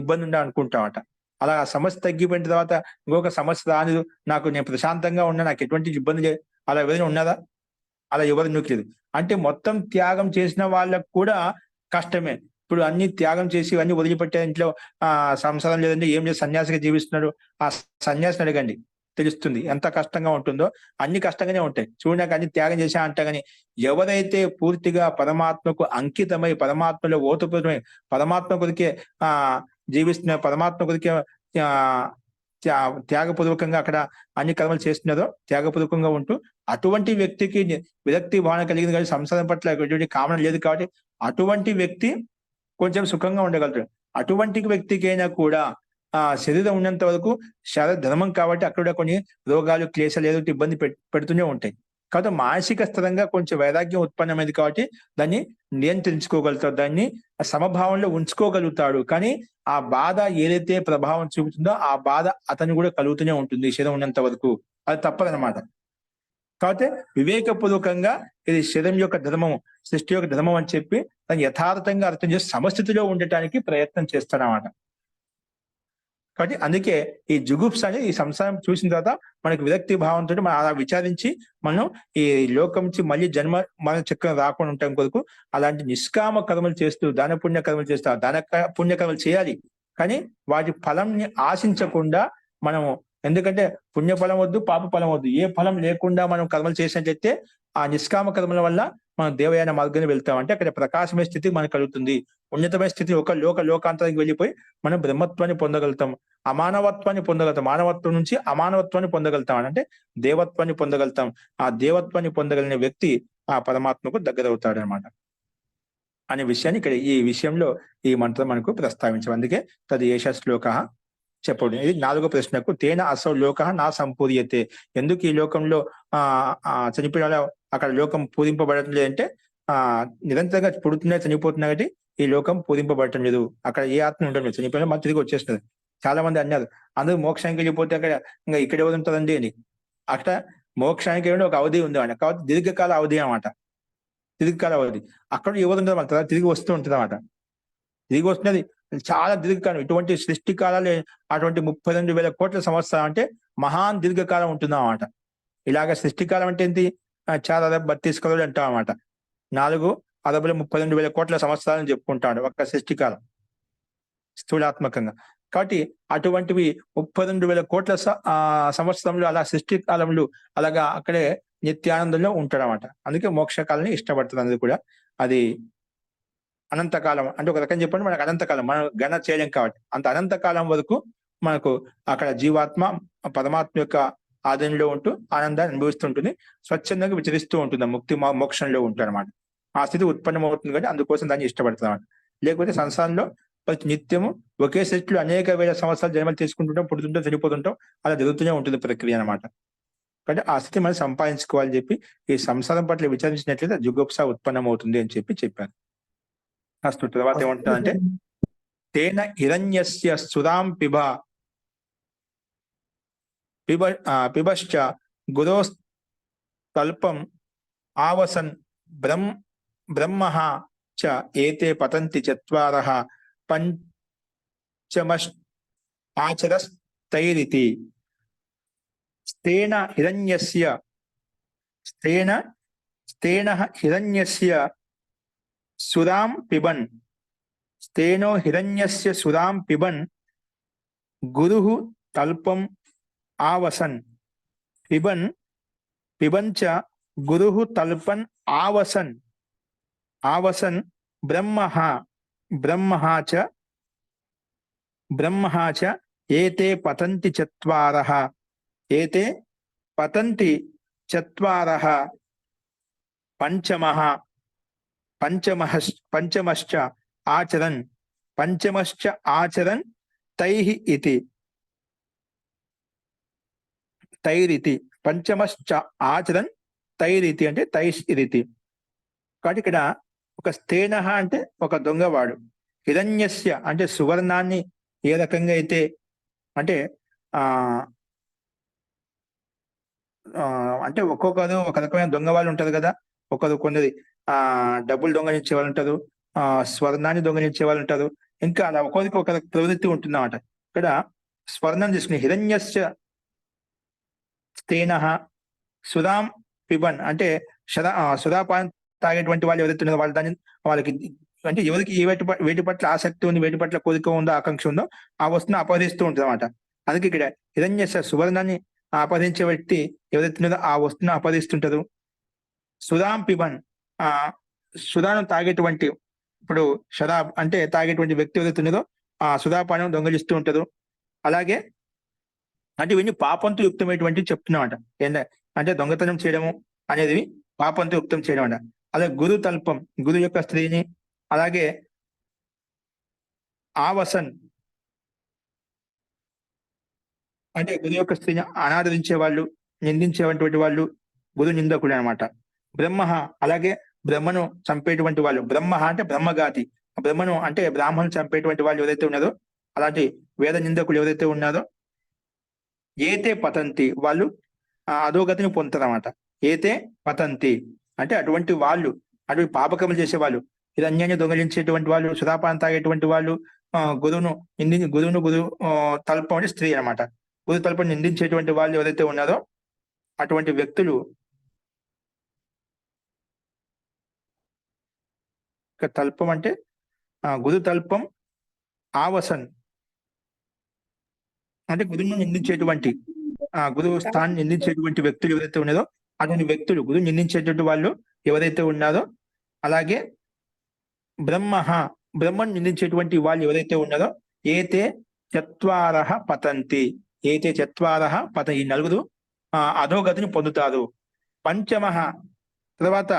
ఇబ్బంది ఉందా అనుకుంటామట. అలా ఆ సమస్య తగ్గిపోయిన తర్వాత ఇంకొక సమస్య రాదు, నాకు నేను ప్రశాంతంగా ఉన్నా, నాకు ఎటువంటి ఇబ్బంది లేదు, అలా ఎవరైనా ఉన్నారా? అలా ఎవరు నూకలేదు. అంటే మొత్తం త్యాగం చేసిన వాళ్ళకు కూడా కష్టమే. ఇప్పుడు అన్ని త్యాగం చేసి అన్ని వదిలిపెట్టే ఇంట్లో సంసారం లేదంటే ఏం లేదు, సన్యాసిగా జీవిస్తున్నాడు. ఆ సన్యాసిని అడగండి, తెలుస్తుంది ఎంత కష్టంగా ఉంటుందో. అన్ని కష్టంగానే ఉంటాయి. చూడు నాకు అన్ని త్యాగం చేశా అంటా గానీ ఎవరైతే పూర్తిగా పరమాత్మకు అంకితమై, పరమాత్మలో ఓతపూర్వమై, పరమాత్మ కొరికే జీవిస్తున్న, పరమాత్మ కొరికే త్యాగపూర్వకంగా అక్కడ అన్ని కర్మలు చేస్తున్నారో, త్యాగపూర్వకంగా ఉంటూ అటువంటి వ్యక్తికి విరక్తి భావన కలిగింది కానీ సంసారం పట్ల ఎటువంటి కామన లేదు కాబట్టి అటువంటి వ్యక్తి కొంచెం సుఖంగా ఉండగలుగుతాడు. అటువంటి వ్యక్తికైనా కూడా శరీరం ఉన్నంత వరకు శారీర ధర్మం కాబట్టి అక్కడ కొన్ని రోగాలు, క్లేశాలు ఏదో ఇబ్బంది పెడుతూనే ఉంటాయి. కాబట్టి మానసిక స్థిరంగా కొంచెం వైరాగ్యం ఉత్పన్నమైంది కాబట్టి దాన్ని నియంత్రించుకోగలుగుతాడు, దాన్ని సమభావంలో ఉంచుకోగలుగుతాడు. కానీ ఆ బాధ ఏదైతే ప్రభావం చూపుతుందో ఆ బాధ అతను కూడా కలుగుతూనే ఉంటుంది శరీరం ఉన్నంత వరకు. అది తప్పదనమాట. కాబట్టి వివేకపూర్వకంగా ఇది శరీరం యొక్క ధర్మం, సృష్టి యొక్క ధర్మం అని చెప్పి దాన్ని యథార్థంగా అర్థం చేసి సమస్థితిలో ఉండటానికి ప్రయత్నం చేస్తాడన్నమాట. కాబట్టి అందుకే ఈ జుగుప్స అనేది ఈ సంసారం చూసిన తర్వాత మనకు విరక్తి భావంతో మనం అలా విచారించి మనం ఈ లోకం నుంచి మళ్ళీ జన్మ మన చక్రం రాకుండా ఉండటం కొరకు అలాంటి నిష్కామ కర్మలు చేస్తూ, దాన పుణ్య కర్మలు చేస్తూ, దాన పుణ్య కర్మలు చేయాలి. కానీ వాటి ఫలంని ఆశించకుండా మనము ఎందుకంటే పుణ్యఫలం వద్దు, పాప ఫలం వద్దు. ఏ ఫలం లేకుండా మనం కర్మలు చేసినట్లయితే ఆ నిష్కామ కర్మల వల్ల మనం దేవయాన మార్గాన్ని వెళ్తాం. అంటే అక్కడ ప్రకాశమైన స్థితి మనకు కలుగుతుంది. ఉన్నతమైన స్థితి ఒక లోకాంతరానికి వెళ్ళిపోయి మనం బ్రహ్మత్వాన్ని పొందగలుగుతాం, అమానవత్వాన్ని పొందగలుగుతాం. మానవత్వం నుంచి అమానవత్వాన్ని పొందగలుగుతాం, అంటే దేవత్వాన్ని పొందగలుగుతాం. ఆ దేవత్వాన్ని పొందగలిగిన వ్యక్తి ఆ పరమాత్మకు దగ్గర అవుతాడు అనమాట అనే విషయాన్ని ఇక్కడ ఈ విషయంలో ఈ మంత్రం మనకు ప్రస్తావించాం. అందుకే తది ఏష శ్లోక చెప్పడం. ఇది 4వ ప్రశ్నకు తేన అసౌ లోక నా సంపూర్యతే. ఎందుకు ఈ లోకంలో చనిపోయిన అక్కడ లోకం పూరింపబడటం లేదంటే నిరంతరంగా పుడుతున్నా చనిపోతున్నా కాబట్టి ఈ లోకం పూరింపబడటం లేదు. అక్కడ ఏ ఆత్మ ఉండడం లేదు. చనిపోయినా మనం తిరిగి వచ్చేస్తుంది. చాలా మంది అన్నారు అందరూ మోక్షానికి వెళ్ళిపోతే అక్కడ ఇంకా ఇక్కడ ఎవరు ఉంటుందండి అని. అక్కడ మోక్షానికి ఒక అవధి ఉంది అన్నమాట. కాబట్టి దీర్ఘకాల అవధి అన్నమాట. దీర్ఘకాల అవధి అక్కడ ఎవరు ఉండదు అన్నమాట. తిరిగి వస్తూ ఉంటుంది అన్నమాట. తిరిగి వస్తున్నది చాలా దీర్ఘకాలం. ఇటువంటి సృష్టి కాలాలు అటువంటి 32,000 కోట్ల సంవత్సరాలు అంటే మహాన్ దీర్ఘకాలం ఉంటుందా అన్నమాట. ఇలాగ సృష్టి కాలం అంటే ఏంటి? 432 కరోడ్ అంటాం అన్నమాట. 4 అరబుల 32,000 కోట్ల సంవత్సరాలని చెప్పుకుంటాడు ఒక్క సృష్టి కాలం స్థూలాత్మకంగా. కాబట్టి అటువంటివి 32,000 కోట్ల సంవత్సరంలో అలా సృష్టి కాలంలో అలాగా అక్కడే నిత్యానందంలో ఉంటాడు అన్నమాట. అందుకే మోక్షకాలని ఇష్టపడుతుంది. అందుకు కూడా అది అనంతకాలం అంటే ఒక రకం చెప్పండి, మనకు అనంతకాలం మనం గణ చేయలేం కాబట్టి అంత అనంతకాలం వరకు మనకు అక్కడ జీవాత్మ పరమాత్మ యొక్క ఆధీనంలో ఉంటూ ఆనందాన్ని అనుభవిస్తుంటుంది. స్వచ్ఛందంగా విచరిస్తూ ఉంటుంది. ముక్తి మోక్షంలో ఉంటాడు అనమాట. ఆ స్థితి ఉత్పన్నమవుతుంది కాబట్టి అందుకోసం దాన్ని ఇష్టపడుతుంది అనమాట. లేకపోతే సంసారంలో ప్రతి నిత్యము ఒకే స్థితిలో అనేక వేల సంవత్సరాలు జన్మలు తీసుకుంటుంటాం, పుడుతుంటాం, చనిపోతుంటాం. అలా జరుగుతూనే ఉంటుంది ప్రక్రియ అనమాట. కాబట్టి ఆ స్థితి మనం సంపాదించుకోవాలని చెప్పి ఈ సంసారం పట్ల విచారించినట్లయితే జుగుప్స ఉత్పన్నమవుతుంది అని చెప్పారు. అస్తు. తర్వాత ఏమంటున్నారంటే తేన హిరణ్యస్య సుధాం పిబశ్చ గురోస్తల్పం ఆవసన్ బ్రహ్మః చ ఏతే పతంతి చత్వారః పంచమశ్చాచరస్తైరితి. స్థేన హిరణ్యస్య సురాం పిబన్. స్థేనో హిరణ్యస్య సురాం పిబన్ గురుః తల్పం ఆవసన్. పిబంచ గురుః తల్పన్ ఆవసన్ బ్రహ్మః చ ఏతే పతంతి చత్వారః పంచమశ్చ ఆచరన్ తైరితి. పంచమశ్చ ఆచరన్ తైరితి అంటే తైరితి. కాబట్టి ఇక్కడ ఒక స్థేన అంటే ఒక దొంగవాడు, హిరణ్యస్య అంటే సువర్ణాన్ని ఏ రకంగా అయితే అంటే అంటే ఒక్కొక్కరు ఒక రకమైన దొంగ వాళ్ళు ఉంటారు కదా. కొందరి డబ్బులు దొంగలించే వాళ్ళు ఉంటారు, స్వర్ణాన్ని దొంగలించే వాళ్ళు ఉంటారు. ఇంకా అలా ఒక్కొక్కరికి ఒక ప్రవృత్తి ఉంటుందన్నమాట. ఇక్కడ స్వర్ణం తీసుకుని హిరణ్యస్య స్థేన సుధాం పిబన్ అంటే సుధాపానం తాగేటువంటి వాళ్ళు ఎవరైతే ఉన్నారో వాళ్ళకి అంటే ఎవరికి వేటి పట్ల ఆసక్తి ఉంది, వేటి పట్ల కోరిక ఉందో, ఆకాంక్ష ఉందో ఆ వస్తువును అపహరిస్తూ ఉంటుంది అన్నమాట. అందుకే ఇక్కడ హిరణ్యస్య సువర్ణాన్ని అపహరించే వ్యక్తి ఎవరైతే ఉన్నారో ఆ వస్తువును అపహరిస్తుంటారు. సుధాం పిబన్ సుధాను తాగేటువంటి, ఇప్పుడు షరాబ్ అంటే తాగేటువంటి వ్యక్తి ఎవరైతే ఉన్నారో ఆ సుధాపానం దొంగలిస్తూ ఉంటారు. అలాగే అంటే ఇవన్నీ పాపంతో యుక్తమైనటువంటి చెప్తున్నామంట. అంటే దొంగతనం చేయడము అనేది పాపంతో యుక్తం చేయడం అంట. అలాగే గురు తల్పం, గురు యొక్క స్త్రీని, అలాగే ఆవసన్ అంటే గురు యొక్క స్త్రీని అనాదరించే వాళ్ళు, నిందించేటువంటి వాళ్ళు గురు నిందకుడు అనమాట. బ్రహ్మ అలాగే బ్రహ్మను చంపేటువంటి వాళ్ళు, బ్రహ్మ అంటే బ్రహ్మఘాతి, బ్రహ్మను అంటే బ్రాహ్మణులు చంపేటువంటి వాళ్ళు ఎవరైతే ఉన్నారో అలాంటి వేద నిందకులు ఎవరైతే ఉన్నారో ఏతే పతంతి వాళ్ళు అధోగతిని పొందుతారన్నమాట. ఏతే పతంతి అంటే అటువంటి వాళ్ళు, అటువంటి పాపకములు చేసేవాళ్ళు, ఇది అన్యాన్ని దొంగలించేటువంటి వాళ్ళు, సుధాపానం తాగేటువంటి వాళ్ళు, గురువు తల్పం అంటే స్త్రీ అనమాట. గురు తల్పం నిందించేటువంటి వాళ్ళు ఎవరైతే ఉన్నారో అటువంటి వ్యక్తులు తల్పం అంటే గురు తల్పం ఆవసన్ అంటే గురువును నిందించేటువంటి గురువు స్థానాన్ని నిందించేటువంటి వ్యక్తులు ఎవరైతే ఉన్నారో అటువంటి వ్యక్తులు గురువు నిందించేటువంటి వాళ్ళు ఎవరైతే ఉన్నారో, అలాగే బ్రహ్మను నిందించేటువంటి వాళ్ళు ఎవరైతే ఉన్నారో ఏతే చత్వారః పతంతి, ఏతే చత్వారః ఈ నలుగురు అధోగతిని పొందుతారు. పంచమః తర్వాత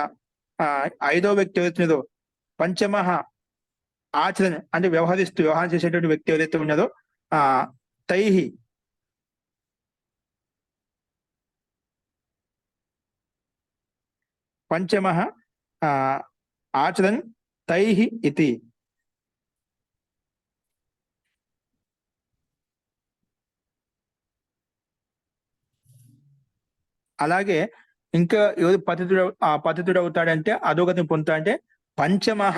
ఐదో వ్యక్తి ఎవరైతున్నారో పంచమః ఆచరణ అంటే వ్యవహారం చేసేటువంటి వ్యక్తి ఎవరైతే ఉన్నారో తైహి పంచమః ఆచరణ తైహి ఇతి. అలాగే ఇంకా ఎవరు పతితుడు అవుతాడంటే అధోగతిని పొందుతాడంటే పంచమః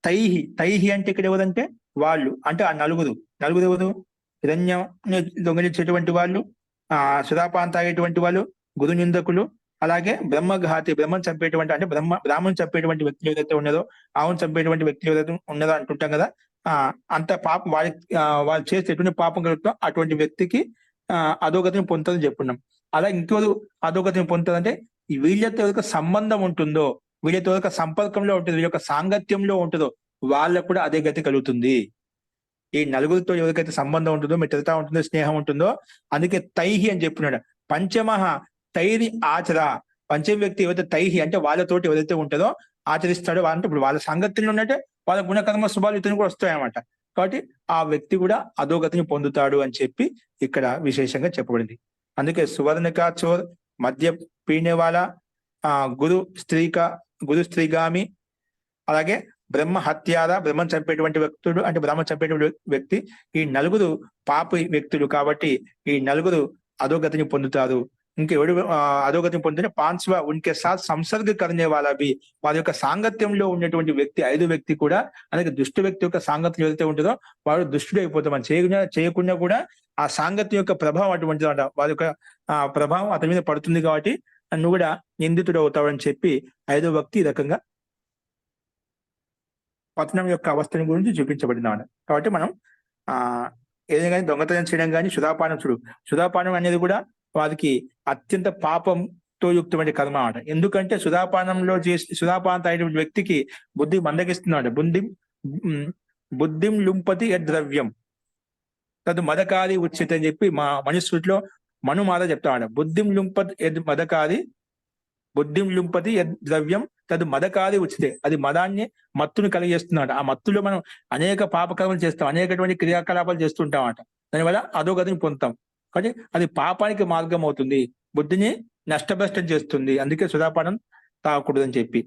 తైహి అంటే ఇక్కడ ఎవరంటే వాళ్ళు అంటే ఆ నలుగురు ఎవరు? హిరణ్యం దొంగిలించేటువంటి వాళ్ళు, సుధాపానం తాగేటువంటి వాళ్ళు, గురు నిందకులు, అలాగే బ్రహ్మను చంపేటువంటి అంటే బ్రాహ్మణుని చంపేటువంటి వ్యక్తులు ఏదైతే ఉన్నదో, ఆవును చంపేటువంటి వ్యక్తులు ఏదైతే ఉన్నదో అంటుంటాం కదా, అంత పాపం వాళ్ళు చేస్తే ఎటువంటి పాపం కలుగుతుందో అటువంటి వ్యక్తికి అధోగతిని పొందుతుందని చెప్పుకున్నాం. అలా ఇంకెవరు అధోగతిని పొందుతుందంటే వీళ్ళతో ఎవరికి సంబంధం ఉంటుందో, వీళ్ళతో ఎవరికి సంపర్కంలో ఉంటుందో, వీళ్ళ యొక్క సాంగత్యంలో ఉంటుందో వాళ్ళకు కూడా అదే గతి కలుగుతుంది. ఈ నలుగురితో ఎవరికైతే సంబంధం ఉంటుందో, మిత్రత ఉంటుందో, స్నేహం ఉంటుందో, అందుకే తైహి అని చెప్పినాడు. పంచమః తైరి ఆచర, పంచమ వ్యక్తి ఎవరైతే తైహి అంటే వాళ్ళతోటి ఎవరైతే ఉంటుందో ఆచరిస్తాడో అంటే ఇప్పుడు వాళ్ళ సాంగత్యంలో ఉన్నట్టే వాళ్ళ గుణకర్మ స్వభావాలు ఇతను కూడా వస్తాయన్నమాట. కాబట్టి ఆ వ్యక్తి కూడా అధోగతిని పొందుతాడు అని చెప్పి ఇక్కడ విశేషంగా చెప్పబడింది. అందుకే సువర్ణికా చోర్, మద్య పీణేవాల, గురు స్త్రీగామి, అలాగే బ్రహ్మ హత్యార, బ్రహ్మను చంపేటువంటి వ్యక్తుడు అంటే బ్రహ్మ చంపేటువంటి వ్యక్తి, ఈ నలుగురు పాపి వ్యక్తులు. కాబట్టి ఈ నలుగురు అధోగతిని పొందుతారు. ఇంకెవడు అధోగతిని పొందితే పాంచవ ఉన్కే సాత్ సంసర్గ కర్నే వాలా భీ, వారి యొక్క సాంగత్యంలో ఉన్నటువంటి వ్యక్తి ఐదో వ్యక్తి కూడా, అలాగే దుష్ట వ్యక్తి యొక్క సాంగత్యం ఏదైతే ఉంటుందో వాడు దుష్టుడు అయిపోతాం. చేయకుండా కూడా ఆ సాంగత్యం యొక్క ప్రభావం అటువంటిది అంట, వారి యొక్క ప్రభావం అతని మీద పడుతుంది. కాబట్టి నువ్వు కూడా నిందితుడు అవుతావని చెప్పి ఐదో వ్యక్తి ఈ రకంగా పతనం యొక్క అవస్థని గురించి చూపించబడింది అన్నమాట. కాబట్టి మనం ఏదైనా కానీ దొంగతనం చేయడం కానీ సుధాపానం అనేది కూడా వారికి అత్యంత పాపంతో యుక్తమైన కర్మ అన్నమాట. ఎందుకంటే సుధాపానం తాగిన వ్యక్తికి బుద్ధి మందగిస్తున్నాడు. బుద్ధిం లుంపతి యద్ద్రవ్యం తదు మదకారి ఉచ్యతే అని చెప్పి మా మనుస్మృతిలో మనుమాద చెప్తాడు. బుద్ధిం లుంపతి యద్ద్రవ్యం తదు మదకారి ఉచితే, అది మత్తుని కలిగేస్తున్నాడు. ఆ మత్తులో మనం అనేక పాపకర్మలు చేస్తాం, అనేకటువంటి క్రియాకలాపాలు చేస్తుంటాం అన్నమాట. దానివల్ల అధోగతిని పొందుతాం. కాబట్టి అది పాపానికి మార్గం అవుతుంది, బుద్ధిని నష్టభ్రష్టం చేస్తుంది. అందుకే సుధాపానం తాగకూడదని చెప్పి.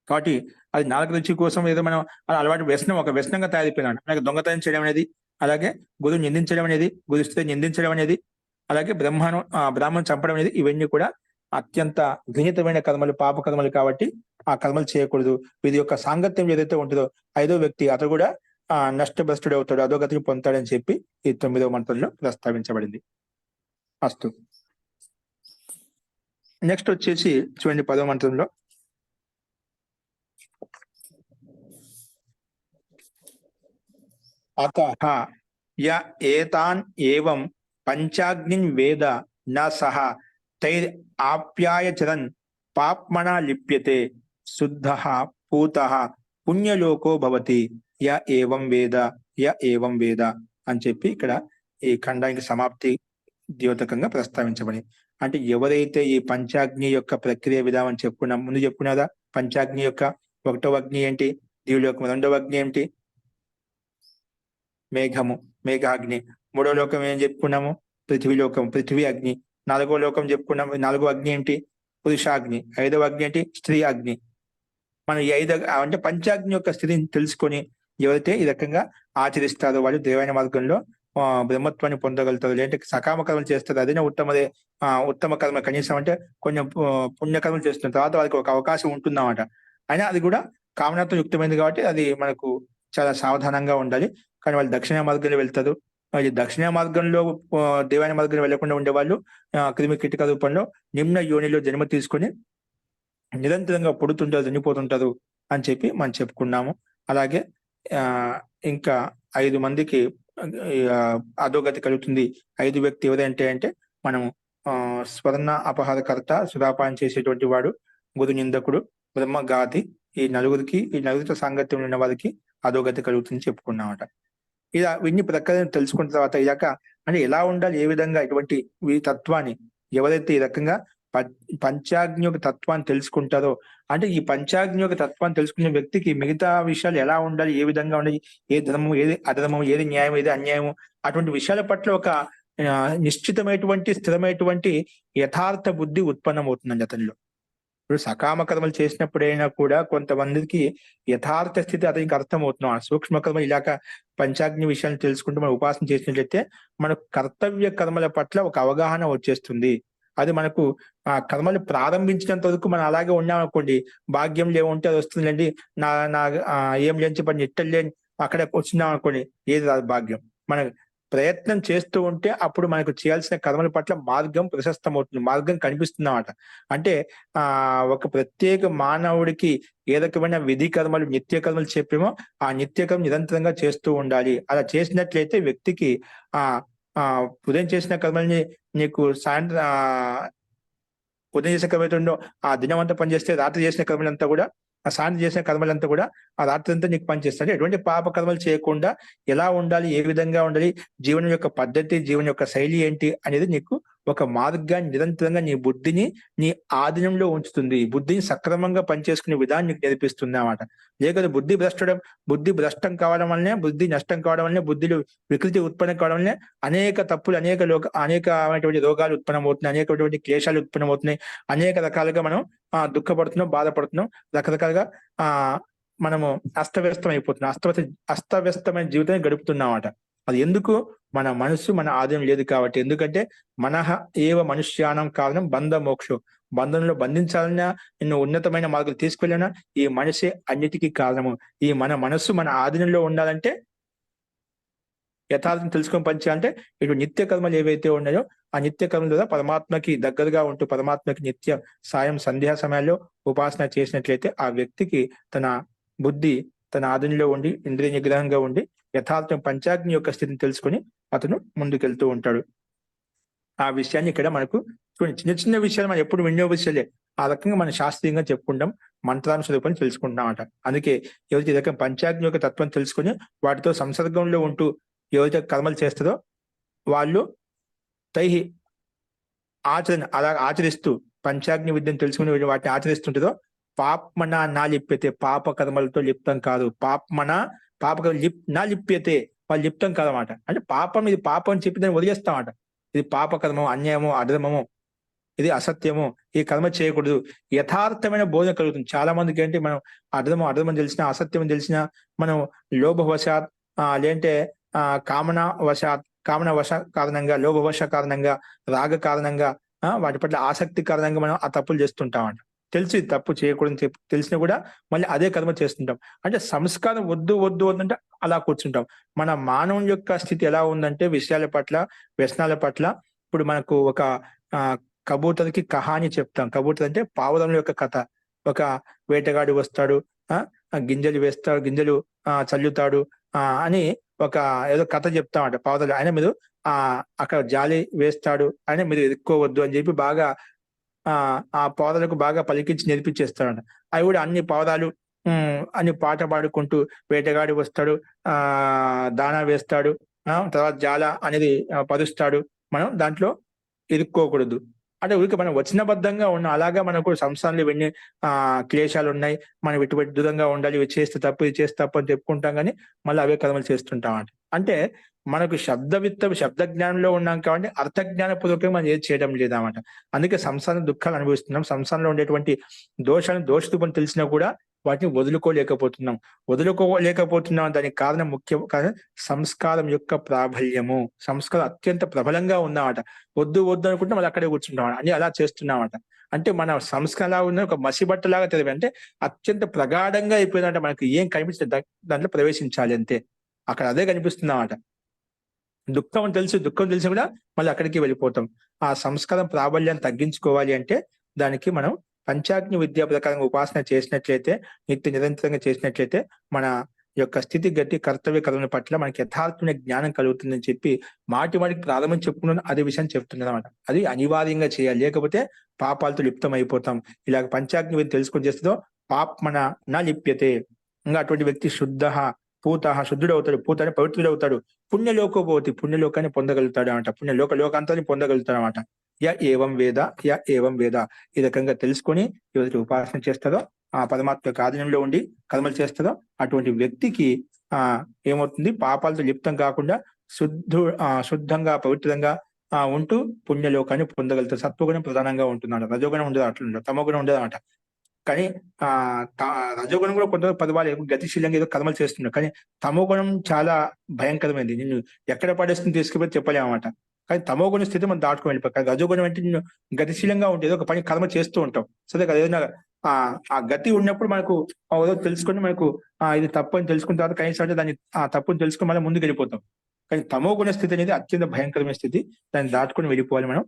కాబట్టి అది నాలుగు రుచి కోసం ఏదో మనం అలవాటు ఒక వ్యసనంగా తయారైపోయినాడు. అలాగే దొంగతనం చేయడం అనేది, అలాగే గురువు నిందించడం అనేది, గురు స్థితి నిందించడం అనేది, అలాగే బ్రాహ్మణం చంపడం అనేది, ఇవన్నీ కూడా అత్యంత వినీతమైన కర్మలు, పాప కర్మలు. కాబట్టి ఆ కర్మలు చేయకూడదు. వీరి యొక్క సాంగత్యం ఏదైతే ఉంటుందో ఐదో వ్యక్తి అతడు కూడా నష్టభ్రష్టుడు అవుతాడు, అధోగతిని పొందుతాడని చెప్పి ఈ 9వ మంత్రంలో ప్రస్తావించబడింది. అస్తు. నెక్స్ట్ వచ్చేసి చూడండి 10వ మంత్రంలో అతః య ఏతాన్ ఏవం పంచాగ్నిన్ వేద న సహ తైర్ ఆప్యాయచరన్ పాప్మనా లిప్యతే శుద్ధః పూతః పుణ్యలోకో భవతి య ఏవం వేద అని చెప్పి ఇక్కడ ఈ ఖండానికి సమాప్తి ద్యోతకంగా ప్రస్తావించబడి. అంటే ఎవరైతే ఈ పంచాగ్ని యొక్క ప్రక్రియ విధానం ముందు చెప్పుకున్నారా? పంచాగ్ని యొక్క 1వ అగ్ని ఏంటి? దీవులోకం. 2వ అగ్ని ఏంటి? మేఘాగ్ని. 3వ లోకం ఏం చెప్పుకున్నాము? పృథ్వీ అగ్ని. 4వ లోకం చెప్పుకున్నాము. 4వ అగ్ని ఏంటి? పురుషాగ్ని. 5వ అగ్ని ఏంటి? స్త్రీ అగ్ని. మనం ఈ 5 అంటే పంచాగ్ని యొక్క స్థితిని తెలుసుకొని ఎవరైతే ఈ రకంగా ఆచరిస్తారో వాళ్ళు దేవైన మార్గంలో బ్రహ్మత్వాన్ని పొందగలుగుతారు. లేదంటే సకామ కర్మలు చేస్తారు, అదే ఉత్తమ కర్మ. కనీసం అంటే కొంచెం పుణ్యకర్మలు చేస్తున్న తర్వాత వాళ్ళకి ఒక అవకాశం ఉంటుందన్నమాట. అయినా అది కూడా కామనతో యుక్తమైనది కాబట్టి అది మనకు చాలా సావధానంగా ఉండాలి. కానీ వాళ్ళు దక్షిణ మార్గంలో వెళ్తారు. దక్షిణ మార్గంలో దేవాలయ మార్గంలో వెళ్లకుండా ఉండేవాళ్ళు క్రిమి కీటక రూపంలో నిమ్న యోనిలో జన్మ తీసుకొని నిరంతరంగా పుడుతుంటారు, చనిపోతుంటారు అని చెప్పి మనం చెప్పుకున్నాము. అలాగే ఇంకా 5 మందికి అధోగతి కలుగుతుంది. 5 వ్యక్తి ఎవరంటే మనం స్వర్ణ అపహారకర్త, సురాపానం చేసేటువంటి వాడు, గురు నిందకుడు, బ్రహ్మఘాతి, ఈ నలుగురితో సాంగత్యం ఉన్న వారికి అధోగతి కలుగుతుంది చెప్పుకున్నామట. ఇలా ఇన్ని ప్రకారం తెలుసుకున్న తర్వాత ఇలాక అంటే ఎలా ఉండాలి, ఏ విధంగా ఇటువంటి ఈ తత్వాన్ని ఎవరైతే ఈ రకంగా పంచాగ్ని యొక్క తత్వాన్ని తెలుసుకుంటారో, అంటే ఈ పంచాగ్ని యొక్క తత్వాన్ని తెలుసుకునే వ్యక్తికి మిగతా విషయాలు ఎలా ఉండాలి, ఏ విధంగా ఉండాలి, ఏ ధర్మం, ఏది అధర్మం, ఏది న్యాయం, ఏది అన్యాయం, అటువంటి విషయాల పట్ల ఒక నిశ్చితమైనటువంటి స్థిరమైనటువంటి యథార్థ బుద్ధి ఉత్పన్నమవుతుందండి అతనిలో. ఇప్పుడు సకామ కర్మలు చేసినప్పుడైనా కూడా కొంతమందికి యథార్థ స్థితి అతనికి అర్థమవుతున్నాం. సూక్ష్మ కర్మలు ఇలాక పంచాగ్ని విషయాన్ని తెలుసుకుంటూ మనం ఉపాసన చేసినట్లయితే మనకు కర్తవ్య కర్మల పట్ల ఒక అవగాహన వచ్చేస్తుంది. అది మనకు ఆ కర్మలు ప్రారంభించినంత వరకు మనం అలాగే ఉన్నామనుకోండి, భాగ్యం లేవుంటే అది వస్తుందండి, నా నా ఏం లేని చెప్పని నిట్టలు లేని అక్కడ వచ్చినాం అనుకోండి, ఏది రాదు భాగ్యం. మన ప్రయత్నం చేస్తూ ఉంటే అప్పుడు మనకు చేయాల్సిన కర్మల పట్ల మార్గం ప్రశస్తమవుతుంది, మార్గం కనిపిస్తుందన్నమాట. అంటే ఒక ప్రత్యేక మానవుడికి ఏ రకమైన విధి కర్మలు, నిత్య కర్మలు చెప్పేమో ఆ నిత్య కర్మ నిరంతరంగా చేస్తూ ఉండాలి. అలా చేసినట్లయితే వ్యక్తికి ఉదయం చేసిన కర్మల్ని నీకు సాయంత్రం ఉదయం చేసిన కర్మలుండో ఆ దినం అంతా పనిచేస్తే రాత్రి చేసిన కర్మలంతా కూడా, ఆ సాయంత్రం చేసిన కర్మలంతా కూడా ఆ రాత్రి అంతా నీకు పనిచేస్తాయి. ఎటువంటి పాప కర్మలు చేయకుండా ఎలా ఉండాలి, ఏ విధంగా ఉండాలి, జీవనం యొక్క పద్ధతి, జీవనం యొక్క శైలి ఏంటి అనేది నీకు ఒక మార్గాన్ని నిరంతరంగా నీ బుద్ధిని నీ ఆధీనంలో ఉంచుతుంది. బుద్ధిని సక్రమంగా పనిచేసుకునే విధానం నీకు నేర్పిస్తుంది అన్నమాట. లేకపోతే బుద్ధి భ్రష్టం కావడం వల్లనే, బుద్ధి నష్టం కావడం వల్లనే, బుద్ధిలో వికృతి ఉత్పన్నం కావడం వల్లనే అనేక తప్పులు, అనేకమైనటువంటి రోగాలు ఉత్పన్నమవుతున్నాయి, అనేకమైనటువంటి క్లేశాలు ఉత్పన్నమవుతున్నాయి, అనేక రకాలుగా మనం దుఃఖపడుతున్నాం, బాధపడుతున్నాం, రకరకాలుగా మనము అస్తవ్యస్తమైన జీవితాన్ని గడుపుతున్నామట. అది ఎందుకు? మన మనసు మన ఆదాయం లేదు కాబట్టి. ఎందుకంటే మనః ఏవ మనుష్యానం కారణం బంధ మోక్షం. బంధంలో బంధించాలన్నా, ఎన్నో ఉన్నతమైన మార్గాలు తీసుకెళ్ళినా ఈ మనసే అన్నిటికీ కారణము. ఈ మన మనస్సు మన ఆధీనంలో ఉండాలంటే, యథార్థం తెలుసుకొని పనిచేయాలంటే ఇటు నిత్య కర్మలు ఏవైతే ఉన్నాయో ఆ నిత్య కర్మల ద్వారా పరమాత్మకి దగ్గరగా ఉంటూ పరమాత్మకి నిత్య సాయం సంధ్యా సమయాల్లో ఉపాసన చేసినట్లయితే ఆ వ్యక్తికి తన బుద్ధి తన ఆధీనంలో ఉండి, ఇంద్రియ నిగ్రహంగా ఉండి, యథార్థం పంచాగ్ని యొక్క స్థితిని తెలుసుకొని అతను ముందుకెళ్తూ ఉంటాడు. ఆ విషయాన్ని ఇక్కడ మనకు చూడండి, చిన్న చిన్న విషయాలు మనం ఎప్పుడు వినియోగ విషయాలే, ఆ రకంగా మనం శాస్త్రీయంగా చెప్పుకుంటాం, మంత్రాంశ రూపాన్ని తెలుసుకుంటామట. అందుకే ఎవరైతే ఈ రకం పంచాగ్ని యొక్క తత్వం తెలుసుకొని వాటితో సంసర్గంలో ఉంటూ ఎవరైతే కర్మలు చేస్తారో వాళ్ళు అలా ఆచరిస్తూ పంచాగ్ని విద్యను తెలుసుకుని వాటిని ఆచరిస్తుంటారో పాప్మన నా లిప్యతే, పాప కర్మలతో లిప్తం కాదు. నా లిప్యతే, వాళ్ళు లిప్తం కాదన్నమాట. అంటే పాపం, ఇది పాపం అని చెప్పి దాన్ని వదిలేస్తామట. ఇది పాపకర్మం, అన్యాయము, అధర్మము, ఇది అసత్యము, ఈ కర్మ చేయకూడదు. యథార్థమైన బోధన కలుగుతుంది. చాలా మందికి ఏంటి, మనం అధర్మం తెలిసినా, అసత్యం తెలిసినా, మనం లోభవశాత్ లేదంటే కామన వశ కారణంగా, లోభవశ కారణంగా, రాగ కారణంగా, వాటి పట్ల ఆసక్తి కారణంగా మనం ఆ తప్పులు చేస్తుంటామంట. తెలిసి తప్పు చేయకూడదని తెలిసినా కూడా మళ్ళీ అదే కర్మ చేస్తుంటాం. అంటే సంస్కారం వద్దు అంటే అలా కూర్చుంటాం. మన మానవుని యొక్క స్థితి ఎలా ఉందంటే విషయాల పట్ల, వ్యసనాల పట్ల, ఇప్పుడు మనకు ఒక కబూతర్కి కహాని చెప్తాం. కబూతర్ అంటే పావురం యొక్క కథ. ఒక వేటగాడు వస్తాడు, గింజలు వేస్తాడు, గింజలు చల్లుతాడు అని ఒక ఏదో కథ చెప్తామంట పావురాలు. ఆయన మీరు అక్కడ జాలి వేస్తాడు, ఆయన మీరు ఎదుక్కోవద్దు అని చెప్పి బాగా ఆ పావురాలకు బాగా పలికించి నేర్పించేస్తాడంట. అవి కూడా అన్ని పావురాలు అని పాట పాడుకుంటూ వేటగాడి వస్తాడు, దానా వేస్తాడు, తర్వాత జాల అనేది పరుస్తాడు, మనం దాంట్లో ఇరుక్కోకూడదు. అంటే ఊరికి మనం వచనబద్ధంగా ఉన్నాం. అలాగా మనకు సంసారంలో ఇవన్నీ క్లేశాలు ఉన్నాయి, మనం ఇటువంటి దూరంగా ఉండాలి, ఇవి చేస్తే తప్పు, ఇది చేస్తే తప్పు అని చెప్పుకుంటాం, కానీ మళ్ళీ అవే కర్మలు చేస్తుంటాం. అంటే మనకు శబ్ద జ్ఞానంలో ఉన్నాం కాబట్టి అర్థజ్ఞానపూర్వకంగా మనం ఏది చేయడం లేదన్నమాట. అందుకే సంసారం దుఃఖాలు అనుభవిస్తున్నాం. సంసారంలో ఉండేటువంటి దోషరూపం తెలిసినా కూడా వాటిని వదులుకోలేకపోతున్నాం. దానికి కారణం ముఖ్య కారణం సంస్కారం యొక్క ప్రాబల్యము. సంస్కారం అత్యంత ప్రబలంగా ఉందన్నమాట. వద్దు అనుకుంటే మళ్ళీ అక్కడే కూర్చుంటాం అని అలా చేస్తున్నామట. అంటే మన సంస్కారం ఉన్న ఒక మసిబట్టలాగా తెలివి, అంటే అత్యంత ప్రగాఢంగా అయిపోయిందంటే మనకి ఏం కనిపించదు, దాంట్లో ప్రవేశించాలి అంతే. అక్కడ అదే కనిపిస్తుందన్నమాట. దుఃఖం తెలిసి కూడా మళ్ళీ అక్కడికి వెళ్ళిపోతాం. ఆ సంస్కారం ప్రాబల్యాన్ని తగ్గించుకోవాలి అంటే దానికి మనం పంచాగ్ని విద్యా ప్రకారంగా ఉపాసన చేసినట్లయితే, నిరంతరంగా చేసినట్లయితే మన యొక్క స్థితి గతి కర్తవ్య కర్మల పట్ల మనకి యథార్థమైన జ్ఞానం కలుగుతుందని చెప్పి మాటి వాడికి ప్రారంభం చెప్పుకున్నాను అదే విషయం చెప్తున్నాను అనమాట. అది అనివార్యంగా చేయాలి, లేకపోతే పాపాలతో లిప్తం అయిపోతాం. ఇలాగ పంచాగ్ని విధి తెలుసుకొని చేస్తుందో పాప్మన నా లిప్యతే. ఇంకా అటువంటి వ్యక్తి శుద్ధ పూత శుద్ధుడవుతాడు, పూత అంటే పవిత్రుడవుతాడు. పుణ్యలోకోభవతి, పుణ్యలోకాన్ని పొందగలుగుతాడు అనమాట. లోకాంతాన్ని పొందగలుగుతాడు అనమాట. ఏవం వేద ఈ రకంగా తెలుసుకొని ఎవరికి ఉపాసన చేస్తారో, ఆ పరమాత్మ యొక్క ఆధీనంలో ఉండి కర్మలు చేస్తారో అటువంటి వ్యక్తికి ఏమవుతుంది, పాపాలతో లిప్తం కాకుండా శుద్ధంగా పవిత్రంగా ఉంటూ పుణ్యలోకాన్ని పొందగలుగుతారు. సత్వగుణం ప్రధానంగా ఉంటున్నాడు, రజోగుణం ఉండదు, అట్లా తమోగుణం ఉండదు అనమాట. కానీ రజోగుణం కూడా కొంత పదవాళ్ళు గతిశీలంగా ఏదో కర్మలు చేస్తున్నారు. కానీ తమోగుణం చాలా భయంకరమైనది. నిన్ను ఎక్కడ పడేస్తుంది తీసుకుపోయి చెప్పలేము అనమాట. కానీ తమోగుణ స్థితి మనం దాటుకొని వెళ్ళిపోయి, రజోగుణం అంటే నిన్ను గతిశీలంగా ఉంటే ఏదో ఒక పని కర్మ చేస్తూ ఉంటాం. సరే కదా, ఏదైనా ఆ గతి ఉన్నప్పుడు మనకు ఏదో తెలుసుకొని మనకు ఇది తప్పు అని తెలుసుకున్న తర్వాత కనీసం అంటే దాన్ని ఆ తప్పుని తెలుసుకొని మళ్ళీ ముందుకు వెళ్ళిపోతాం. కానీ తమోగుణ స్థితి అనేది అత్యంత భయంకరమైన స్థితి. దాన్ని దాటుకొని వెళ్ళిపోవాలి మనం.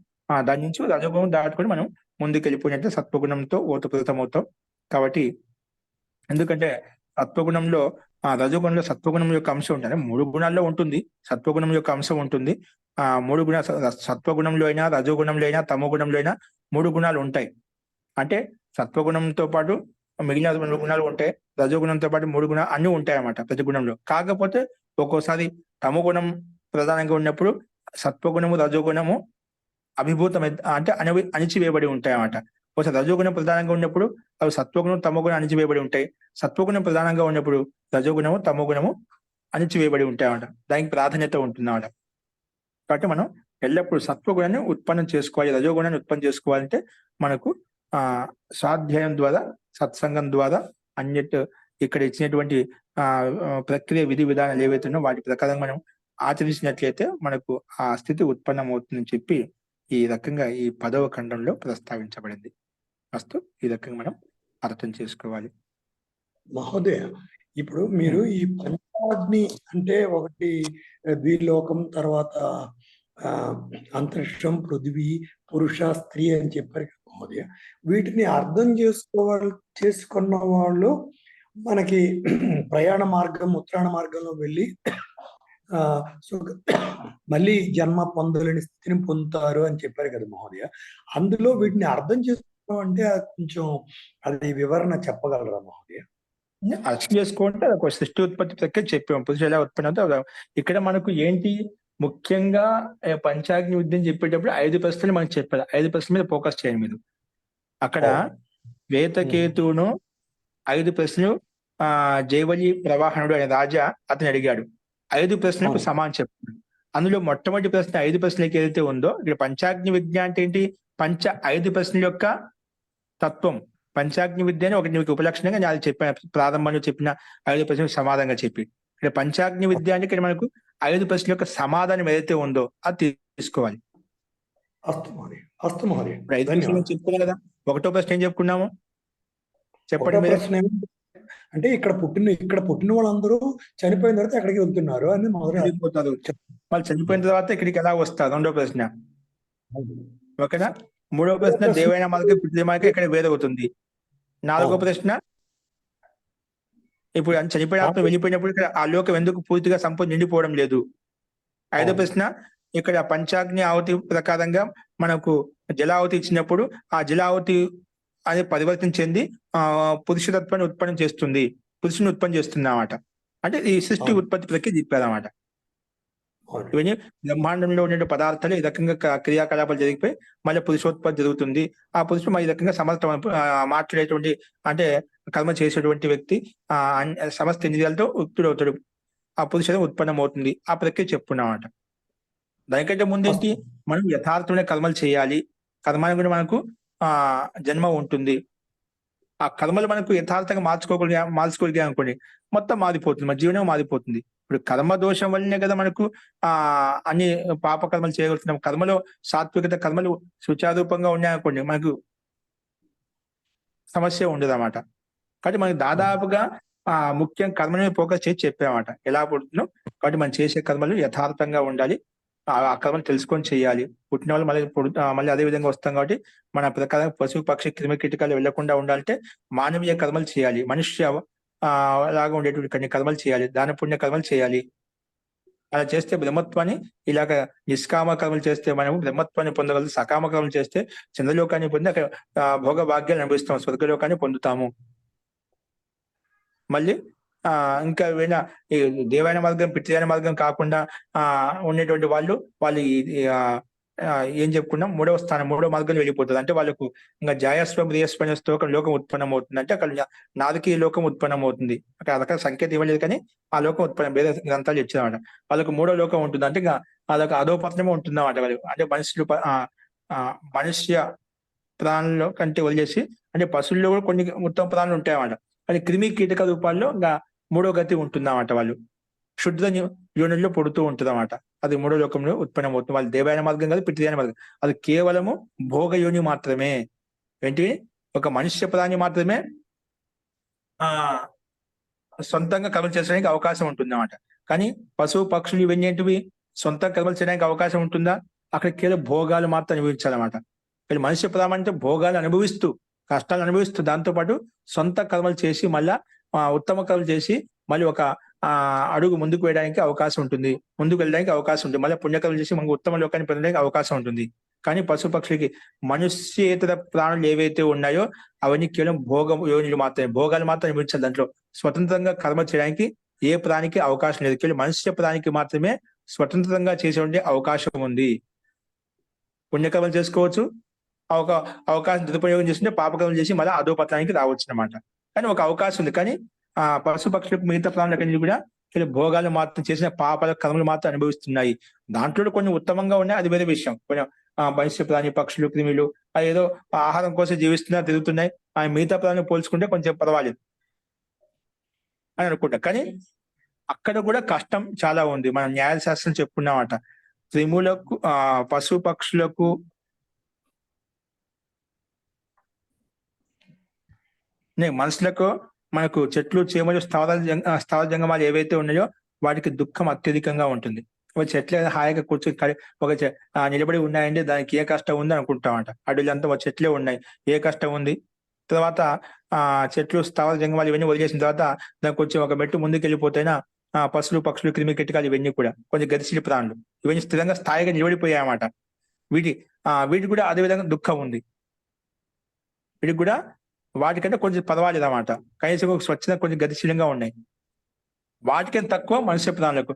దాని నుంచి రజోగుణం దాటుకొని మనం ముందుకు వెళ్ళిపోయినట్టే సత్వగుణంతో ఓతప్రోతం అవుతాం. కాబట్టి ఎందుకంటే సత్వగుణంలో రజోగుణంలో సత్వగుణం యొక్క అంశం ఉంటుంది. 3 గుణాల్లో ఉంటుంది సత్వగుణం యొక్క అంశం ఉంటుంది. 3 గుణ సత్వగుణంలో అయినా, రజోగుణంలో అయినా, తమోగుణంలో అయినా 3 గుణాలు ఉంటాయి. అంటే సత్వగుణంతో పాటు మిగిలిన 2 గుణాలు ఉంటాయి, రజోగుణంతో పాటు 3 గుణాలు అన్ని ఉంటాయి అన్నమాట ప్రతి గుణంలో. కాకపోతే ఒక్కోసారి తమోగుణం ప్రధానంగా ఉన్నప్పుడు సత్వగుణము రజోగుణము అభిభూతం అంటే అణిచివేయబడి ఉంటాయి అన్నమాట. ఒకసారి రజోగుణం ప్రధానంగా ఉన్నప్పుడు అవి సత్వగుణం తమోగుణం అణిచివేయబడి ఉంటాయి. సత్వగుణం ప్రధానంగా ఉన్నప్పుడు రజోగుణము తమోగుణము అణిచివేయబడి ఉంటాయి అన్నమాట. దానికి ప్రాధాన్యత ఉంటుంది అన్నమాట. కాబట్టి మనం ఎల్లప్పుడూ సత్వగుణాన్ని ఉత్పన్నం చేసుకోవాలి, రజోగుణాన్ని ఉత్పన్నం చేసుకోవాలంటే మనకు స్వాధ్యాయం ద్వారా, సత్సంగం ద్వారా, అన్నిటి ఇక్కడ ఇచ్చినటువంటి ప్రక్రియ విధి విధానాలు ఏవైతే ఉన్నాయో వాటి ప్రకారం మనం ఆచరించినట్లయితే మనకు ఆ స్థితి ఉత్పన్నం అవుతుందని చెప్పి ఈ రకంగా ఈ 10వ ఖండంలో ప్రస్తావించబడింది. ఫస్ట్ ఈ రకంగా మనం అర్థం చేసుకోవాలి. మహోదయ, ఇప్పుడు మీరు ఈ పంచాగ్ని అంటే ఒకటి ద్విలోకం, తర్వాత అంతరిక్షం, పృథివీ, పురుష, స్త్రీ అని చెప్పారు కదా మహోదయ. వీటిని అర్థం చేసుకున్న వాళ్ళు మనకి ప్రయాణ మార్గం, ఉత్తరాయణ మార్గంలో వెళ్ళి మళ్ళీ జన్మ పొందలేని స్థితిని పొందుతారు అని చెప్పారు కదా మహోదయ. అందులో వీటిని అర్థం చేసుకోవడం అంటే కొంచెం అది వివరణ చెప్పగలరా మహోదయ? అర్థం చేసుకుంటే ఒక సృష్టి ఉత్పత్తి ప్రక్రియ చెప్పాము, పురుషులు ఎలా ఉత్పత్తి అవుతారు. ఇక్కడ మనకు ఏంటి ముఖ్యంగా పంచాగ్ని విద్యను చెప్పేటప్పుడు 5 ప్రశ్నలు మనకు చెప్పారు. 5 ప్రశ్నల మీద ఫోకస్ చేయండి మీరు. అక్కడ వేతకేతువును 5 ప్రశ్నలు జైవలి ప్రవాహనుడు అనే రాజా అతను అడిగాడు. 5 ప్రశ్నలకు సమానం చెప్పాడు. అందులో మొట్టమొదటి ప్రశ్న 5 ప్రశ్నలకి ఏదైతే ఉందో ఇక్కడ పంచాగ్ని విద్య అంటే ఏంటి, 5 ప్రశ్నల యొక్క తత్వం. పంచాగ్ని విద్య అని ఒకటి మీకు ఉపలక్షణంగా నేను చెప్పాను, ప్రారంభంలో చెప్పిన 5 ప్రశ్నలకు సమాధానంగా చెప్పి. ఇక్కడ పంచాగ్ని విద్య అంటే ఇక్కడ మనకు 5 ప్రశ్నల యొక్క సమాధానం ఏదైతే ఉందో అది తీసుకోవాలి. ఇప్పుడు 5 ప్రశ్నలు చెప్పుకున్నాం కదా. 1వ ప్రశ్న ఏం చెప్పుకున్నాము చెప్పండి మీరు. అంటే ఇక్కడ పుట్టిన వాళ్ళందరూ చనిపోయిన తర్వాత ఎక్కడికి వెళ్తున్నారు అని మొదలైపోతారు. వాళ్ళు చనిపోయిన తర్వాత ఇక్కడికి ఎలా వస్తారు, 2వ ప్రశ్న. ఓకేనా. 3వ ప్రశ్న దేవైన మాదికి పృథ్వీ మాదికి ఇక్కడ వేరవుతుంది. 4వ ప్రశ్న ఇప్పుడు చనిపోయిన వెళ్ళిపోయినప్పుడు ఇక్కడ ఆ లోకం ఎందుకు పూర్తిగా సంపూర్ణ నిండిపోవడం లేదు. 5వ ప్రశ్న ఇక్కడ పంచాగ్ని ఆహుతి ప్రకారంగా మనకు జలావతి ఇచ్చినప్పుడు ఆ జలావతి అది పరివర్తన చెంది పురుషతత్వాన్ని ఉత్పన్నం చేస్తుంది, పురుషుని ఉత్పన్నం చేస్తుంది అన్నమాట. అంటే ఈ సృష్టి ఉత్పత్తి ప్రక్రియ చెప్పారన్నమాట. ఇవన్నీ బ్రహ్మాండంలో ఉండే పదార్థాలు ఈ రకంగా క్రియాకలాపాలు జరిగిపోయి మళ్ళీ పురుషోత్పత్తి జరుగుతుంది. ఆ పురుషుడు ఈ రకంగా సమర్థ మాట్లాడేటువంటి అంటే కర్మ చేసేటువంటి వ్యక్తి సమస్త ఇంద్రియాలతో ఉత్తుడవుతాడు, ఆ పురుషుడు ఉత్పన్నం అవుతుంది. ఆ ప్రక్రియ చెప్పుకున్నామాట. దానికంటే ముందేంటి, మనం యథార్థమైన కర్మలు చేయాలి. కర్మాన్ని కూడా మనకు జన్మ ఉంటుంది. ఆ కర్మలు మనకు యథార్థంగా మార్చుకోగలిగా అనుకోండి, మొత్తం మారిపోతుంది, మన జీవనం మారిపోతుంది. ఇప్పుడు కర్మ దోషం వల్లనే కదా మనకు అన్ని పాప కర్మలు చేయగలుగుతున్నాం. కర్మలో సాత్వికత కర్మలు సుచారూపంగా ఉన్నాయనుకోండి మనకు సమస్య ఉండదు అన్నమాట. కాబట్టి మనకి దాదాపుగా ముఖ్యం కర్మ మీద ఫోకస్ చేసి చెప్పామన్నమాట ఎలా పుడుతున్నాం. కాబట్టి మనం చేసే కర్మలు యథార్థంగా ఉండాలి, ఆ కర్మలు తెలుసుకొని చేయాలి. పుట్టిన వాళ్ళు మళ్ళీ అదే విధంగా వస్తాం. కాబట్టి మన ప్రకారం పశు పక్షి క్రిమి కీటకాలు వెళ్లకుండా ఉండాలంటే మానవీయ కర్మలు చేయాలి. మనుష్య లాగా ఉండేటువంటి కొన్ని కర్మలు చేయాలి, దాన పుణ్య కర్మలు చేయాలి. అలా చేస్తే బ్రహ్మత్వాన్ని, ఇలాగ నిష్కామ కర్మలు చేస్తే మనము బ్రహ్మత్వాన్ని పొందగలం. సకామ కర్మలు చేస్తే చంద్రలోకాన్ని పొంది అక్కడ భోగ భాగ్యాలు అనుభవిస్తాం, స్వర్గలోకాన్ని పొందుతాము. మళ్ళీ ఇంకా ఏమైనా ఈ దేవాయన మార్గం, పితృయాన మార్గం కాకుండా ఉండేటువంటి వాళ్ళు ఏం చెప్పుకున్నాం, మూడవ స్థానం, మూడవ మార్గంలో వెళ్ళిపోతుంది. అంటే వాళ్ళకు ఇంకా జాయస్వం రియస్పనస్తో ఒక లోకం ఉత్పన్నం అవుతుంది. అంటే అక్కడ నాలుగు లోకం ఉత్పన్నం అవుతుంది. అక్కడ రకాల సంకేతం ఇవ్వలేదు, కానీ ఆ లోకం ఉత్పన్నం వేరే గ్రంథాలు ఇచ్చారన్నమాట. వాళ్ళకు మూడో లోకం ఉంటుంది. అంటే ఇంకా అదొక అధోపతనమే ఉంటుంది అన్నమాట. వాళ్ళు అంటే మనుష్య ప్రాణుల కంటే వదిలేసి, అంటే పశువుల్లో కూడా కొన్ని ఉత్తమ ప్రాణులు ఉంటాయన్నమాట. అది క్రిమి కీటక రూపాల్లో ఇంకా మూడో గతి ఉంటుందన్నమాట. వాళ్ళు శుద్ధ యోనుల్లో పుడుతూ ఉంటుందన్నమాట. అది మూడో లోకంలో ఉత్పన్నం అవుతుంది. వాళ్ళు దేవాయన మార్గం కాదు, పితృయాన మార్గం. అది కేవలము భోగ యోని మాత్రమే. ఏంటి, ఒక మనుష్య ప్రాణి మాత్రమే సొంతంగా కర్మలు చేయడానికి అవకాశం ఉంటుంది అన్నమాట. కానీ పశువు పక్షులు ఇవన్నీ ఏంటివి, సొంత కర్మలు చేయడానికి అవకాశం ఉంటుందా? అక్కడ కేవలం భోగాలు మాత్రం అనుభవించాలన్నమాట. వీళ్ళు మనుష్య ప్రాణం అంటే భోగాలు అనుభవిస్తూ, కష్టాలు అనుభవిస్తూ, దాంతోపాటు సొంత కర్మలు చేసి మళ్ళా ఉత్తమ కర్మలు చేసి మళ్ళీ ఒక అడుగు ముందుకు వేయడానికి అవకాశం ఉంటుంది, ముందుకు వెళ్ళడానికి అవకాశం ఉంటుంది. మళ్ళీ పుణ్యకర్మలు చేసి మనకు ఉత్తమ లోకాన్ని పొందడానికి అవకాశం ఉంటుంది. కానీ పశుపక్షులకి, మనుష్యేతర ప్రాణులు ఏవైతే ఉన్నాయో అవన్నీ కేవలం భోగ యోనులు మాత్రమే, భోగాలు మాత్రం అనుభవించాలి. దాంట్లో స్వతంత్రంగా కర్మ చేయడానికి ఏ ప్రాణికి అవకాశం లేదు. కేవలం మనుష్య ప్రాణికి మాత్రమే స్వతంత్రంగా చేసే అవకాశం ఉంది. పుణ్యకర్మలు చేసుకోవచ్చు, అవకాశం దురుపయోగం చేసుకుంటే పాపకర్మలు చేసి మళ్ళీ అధోపతనానికి రావచ్చు అన్నమాట. కానీ ఒక అవకాశం ఉంది. కానీ పశుపక్షులకు, మిగతా ప్రాణులకన్నీ కూడా భోగాలు మాత్రం చేసిన పాపాల కర్మలు మాత్రం అనుభవిస్తున్నాయి. దాంట్లో కొన్ని ఉత్తమంగా ఉన్నాయి, అది వేరే విషయం. కొంచెం మనుష్య ప్రాణి, పక్షులు, క్రిమిలు అది ఏదో ఆహారం కోసం జీవిస్తున్నా తిరుగుతున్నాయి, మిగతా ప్రాణులు పోల్చుకుంటే కొంచెం పర్వాలేదు అని అనుకుంటా. కానీ అక్కడ కూడా కష్టం చాలా ఉంది. మనం న్యాయశాస్త్రం చెప్పుకున్నామట, క్రిములకు, పశు పక్షులకు మనుషులకు, మనకు చెట్లు, చేమలు, స్థావర జంగమాలు ఏవైతే ఉన్నాయో వాటికి దుఃఖం అత్యధికంగా ఉంటుంది. ఒక చెట్లు హాయిగా కూర్చొని ఒక నిలబడి ఉన్నాయండి, దానికి ఏ కష్టం ఉంది అనుకుంటామంట. అడవులంతా ఒక చెట్లే ఉన్నాయి, ఏ కష్టం ఉంది? తర్వాత చెట్లు, స్థావర జంగమాలు ఇవన్నీ వదిలేసిన తర్వాత దానికి కొంచెం ఒక మెట్టు ముందుకు వెళ్ళిపోతేనా పశువులు, పక్షులు, క్రిమి కీటకాలు ఇవన్నీ కూడా కొంచెం గతిశీల ప్రాణులు ఇవన్నీ స్థిరంగా స్థాయిగా నిలబడిపోయాయన్నమాట. వీటికి కూడా అదే విధంగా దుఃఖం ఉంది. వీటికి కూడా వాటికంటే కొంచెం పర్వాలేదు అన్నమాట. కనీసం స్వచ్ఛంగా కొంచెం గతిశీలంగా ఉన్నాయి. వాటికంటే తక్కువ మనుష్య ప్రాణులకు.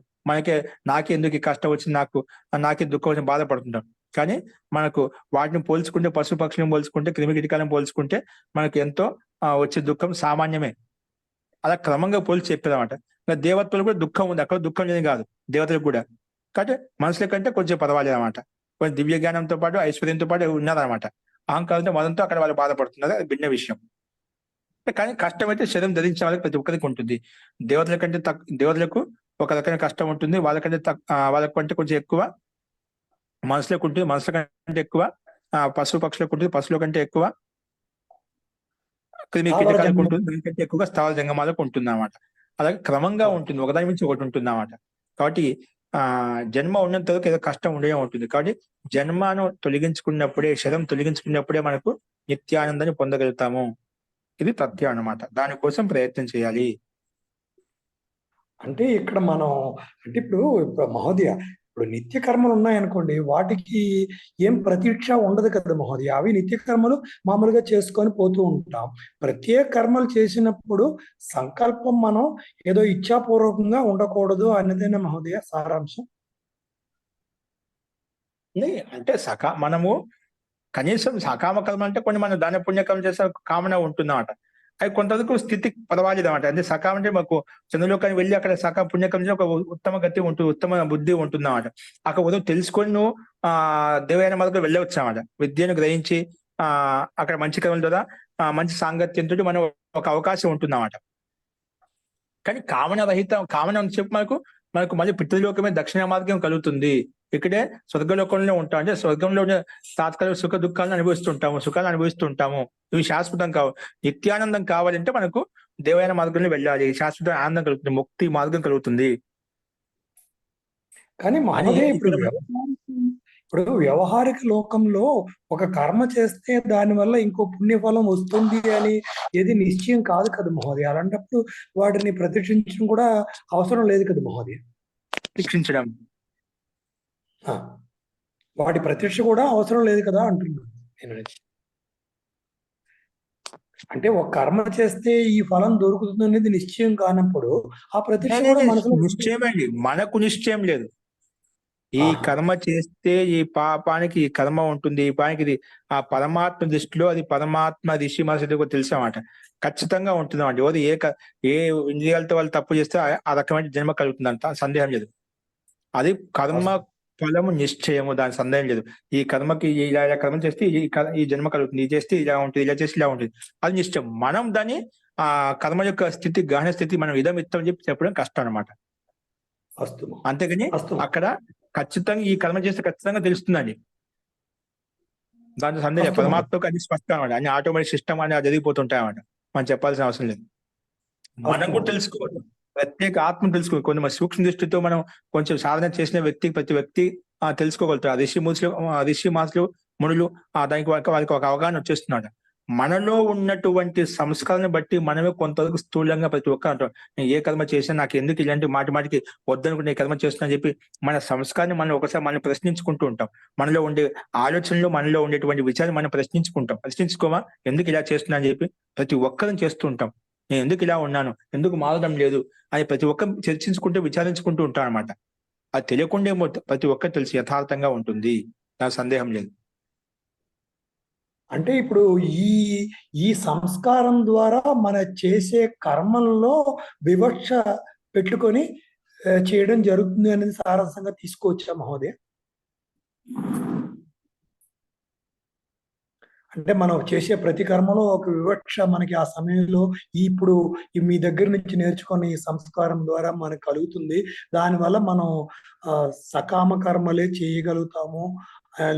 నాకే ఎందుకు కష్టం వచ్చింది, నాకే దుఃఖం వచ్చి బాధపడుతుంటాం. కానీ మనకు వాటిని పోల్చుకుంటే, పశు పక్షులను పోల్చుకుంటే, క్రిమి కీటకాలను పోల్చుకుంటే మనకు ఎంతో వచ్చే దుఃఖం సామాన్యమే. అలా క్రమంగా పోల్చి చెప్పేదన్నమాట. దేవతలు కూడా దుఃఖం ఉంది, అక్కడ దుఃఖం లేదు కాదు, దేవతలకు కూడా. కాబట్టి మనుషుల కంటే కొంచెం పర్వాలేదు అన్నమాట. కొంచెం దివ్య జ్ఞానంతో పాటు, ఐశ్వర్యంతో పాటు ఉన్నారన్నమాట. అహంకారంతో మొదలతో అక్కడ వాళ్ళు బాధపడుతున్నారు, అది భిన్న విషయం. కానీ కష్టం అయితే శరీరం ధరించే వాళ్ళకి ప్రతి ఒక్కరికి ఉంటుంది. దేవతల కంటే దేవతలకు ఒక రకమైన కష్టం ఉంటుంది, వాళ్ళకంటే కొంచెం ఎక్కువ మనుషులకు ఉంటుంది, మనుషుల కంటే ఎక్కువ పశు పక్షులకు ఉంటుంది, పశువుల కంటే ఎక్కువ క్రిమి కీటకాలకు ఉంటుంది, దానికంటే ఎక్కువగా స్థావర జంగమాలకు ఉంటుంది అన్నమాట. అలాగే క్రమంగా ఉంటుంది, ఒకదాని నుంచి ఒకటి ఉంటుంది అన్నమాట. కాబట్టి జన్మ ఉన్నంత వరకు ఏదో కష్టం ఉండే ఉంటుంది. కాబట్టి జన్మను తొలగించుకున్నప్పుడే, శరీరం తొలగించుకున్నప్పుడే మనకు నిత్యానందాన్ని పొందగలుగుతాము. ఇది తథ్యం అన్నమాట. దానికోసం ప్రయత్నం చేయాలి. అంటే ఇక్కడ మనం ఇప్పుడు మహోదయ, ఇప్పుడు నిత్య కర్మలు ఉన్నాయనుకోండి, వాటికి ఏం ప్రతీక్ష ఉండదు కదా మహోదయ. అవి నిత్య కర్మలు మామూలుగా చేసుకొని పోతూ ఉంటాం. ప్రత్యేక కర్మలు చేసినప్పుడు సంకల్పం మనం ఏదో ఇచ్ఛాపూర్వకంగా ఉండకూడదు అన్నదేనా మహోదయ సారాంశం? అంటే మనము కనీసం సకామ కర్మ అంటే కొన్ని మనం దాన పుణ్యకర్మ చేసే కామన ఉంటుందన్నమాట. అది కొంతవరకు స్థితి పర్వాలేదు అన్నమాట. అంటే సకామ అంటే మాకు చంద్రలోకానికి వెళ్ళి అక్కడ సకా పుణ్యకర్మ ఒక ఉత్తమ గతి ఉంటుంది, ఉత్తమ బుద్ధి ఉంటుంది అన్నమాట. అక్కడ ఉదయం తెలుసుకొని నువ్వు దేవయాన మార్గం వెళ్ళవచ్చు అన్నమాట. విద్యను గ్రహించి అక్కడ మంచి కర్మల ద్వారా మంచి సాంగత్యంతో మనం ఒక అవకాశం ఉంటుంది అన్నమాట. కానీ కామన చెప్పి మనకు మళ్ళీ పితృలోకమే దక్షిణ మార్గం కలుగుతుంది. ఇక్కడే స్వర్గలోకంలో ఉంటాం. అంటే స్వర్గంలో తాత్కాలిక సుఖ దుఃఖాలను అనుభవిస్తుంటాము, సుఖాలను అనుభవిస్తుంటాము. ఇవి శాశ్వతం కావు. నిత్యానందం కావాలంటే మనకు దేవయాన మార్గంలో వెళ్ళాలి. శాశ్వత ఆనందం కలుగుతుంది, ముక్తి మార్గం కలుగుతుంది. కానీ మహోదయ ఇప్పుడు ఇప్పుడు వ్యవహారిక లోకంలో ఒక కర్మ చేస్తే దానివల్ల ఇంకో పుణ్యఫలం వస్తుంది అని ఏది నిశ్చయం కాదు కదా మహోదయ. అలాంటప్పుడు వాటిని ప్రతిష్ఠించడం కూడా అవసరం లేదు కదా మహోదయ. శిక్షించడం ఆ, వాటి ప్రతిష్ఠ కూడా అవసరం లేదు కదా అంటున్నాను నేను అనేది. అంటే ఒక కర్మ చేస్తే ఈ ఫలం దొరుకుతుంది అనేది నిశ్చయం కానప్పుడు ఆ ప్రతిష్ఠ కూడా మనసులో నిశ్చయమండి, మనకు నిశ్చయం లేదు. ఈ ఆహా. కర్మ చేస్తే ఈ పాపానికి ఈ కర్మ ఉంటుంది, ఈ పానికి ఇది ఆ పరమాత్మ దృష్టిలో అది పరమాత్మ ఋషి మహర్షి తెలిసామాట ఖచ్చితంగా ఉంటుందండి. ఎవరు ఏ ఇంద్రియాలతో వాళ్ళు తప్పు చేస్తే ఆ రకమైన జన్మ కలుగుతుందంట, సందేహం లేదు. అది కర్మ ఫలము నిశ్చయము, దాని సందేహం లేదు. ఈ కర్మకి ఇలా కర్మ చేస్తే ఈ జన్మ కలుగుతుంది, ఇది చేస్తే ఇలా ఉంటుంది, ఇలా చేస్తే ఇలా ఉంటుంది, అది నిశ్చయం. మనం దాన్ని ఆ కర్మ యొక్క స్థితి గ్రహణ స్థితి మనం ఇదం చెప్పి చెప్పడం కష్టం అనమాట. అంతేగాని అక్కడ ఖచ్చితంగా ఈ కర్మ చేస్తే ఖచ్చితంగా తెలుస్తుందండి, దాంట్లో సందేహం. పరమాత్మకు అది స్పష్టం అన్నమాట, అన్ని ఆటోమేటిక్ సిస్టమ్ అని జరిగిపోతుంటాయి అన్నమాట. మనం చెప్పాల్సిన అవసరం లేదు. మనం కూడా తెలుసుకోవాలి, ప్రత్యేక ఆత్మ తెలుసుకోవాలి. కొంచెం సూక్ష్మ దృష్టితో మనం కొంచెం సాధన చేసిన ప్రతి వ్యక్తి తెలుసుకోగలుగుతారు. ఋషి మాసులు మునులు దానికి వాళ్ళకి ఒక అవగాహన వచ్చేస్తున్నాడు. మనలో ఉన్నటువంటి సంస్కారాన్ని బట్టి మనమే కొంతవరకు స్థూలంగా ప్రతి ఒక్క అంటాం, నేను ఏ కర్మ చేసినా నాకు ఎందుకు ఇలాంటి మాటికి వద్దనుకుంటే కర్మ చేస్తున్నా అని చెప్పి మన సంస్కారాన్ని మనం ఒకసారి మనం ప్రశ్నించుకుంటూ ఉంటాం. మనలో ఉండే ఆలోచనలు, మనలో ఉండేటువంటి విచారం మనం ప్రశ్నించుకోమా, ఎందుకు ఇలా చేస్తున్నా అని చెప్పి ప్రతి ఒక్కరిని చేస్తూ ఉంటాం. నేను ఎందుకు ఇలా ఉన్నాను, ఎందుకు మారడం లేదు అని ప్రతి ఒక్కరు చర్చించుకుంటూ విచారించుకుంటూ ఉంటాం అనమాట. అది తెలియకుండా ప్రతి ఒక్కరు తెలిసి యథార్థంగా ఉంటుంది, నాకు సందేహం లేదు. అంటే ఇప్పుడు ఈ సంస్కారం ద్వారా మన చేసే కర్మల్లో వివక్ష పెట్టుకొని చేయడం జరుగుతుంది అనేది సారాంశంగా తీసుకోవచ్చా మహోదయ? అంటే మనం చేసే ప్రతి కర్మలో ఒక వివక్ష మనకి ఆ సమయంలో ఇప్పుడు మీ దగ్గర నుంచి నేర్చుకున్న ఈ సంస్కారం ద్వారా మనకు కలుగుతుంది. దానివల్ల మనం సకామ కర్మలే చేయగలుగుతాము,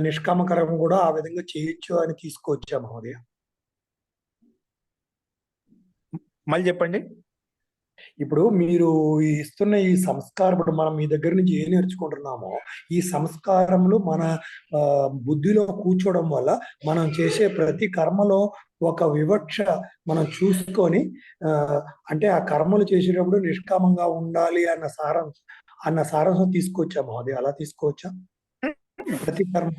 నిష్కామ కర్మ కూడా ఆ విధంగా చేయొచ్చు అని తీసుకోవచ్చా మహోదయ? మళ్ళీ చెప్పండి. ఇప్పుడు మీరు ఇస్తున్న ఈ సంస్కారం, ఇప్పుడు మనం మీ దగ్గర నుంచి ఏం నేర్చుకుంటున్నామో ఈ సంస్కారములు మన బుద్ధిలో కూర్చోవడం వల్ల మనం చేసే ప్రతి కర్మలో ఒక వివక్ష మనం చూసుకొని అంటే ఆ కర్మలు చేసేటప్పుడు నిష్కామంగా ఉండాలి అన్న సారాంశం తీసుకోవచ్చా మహోదయ? అలా తీసుకోవచ్చా? ప్రతి కర్మ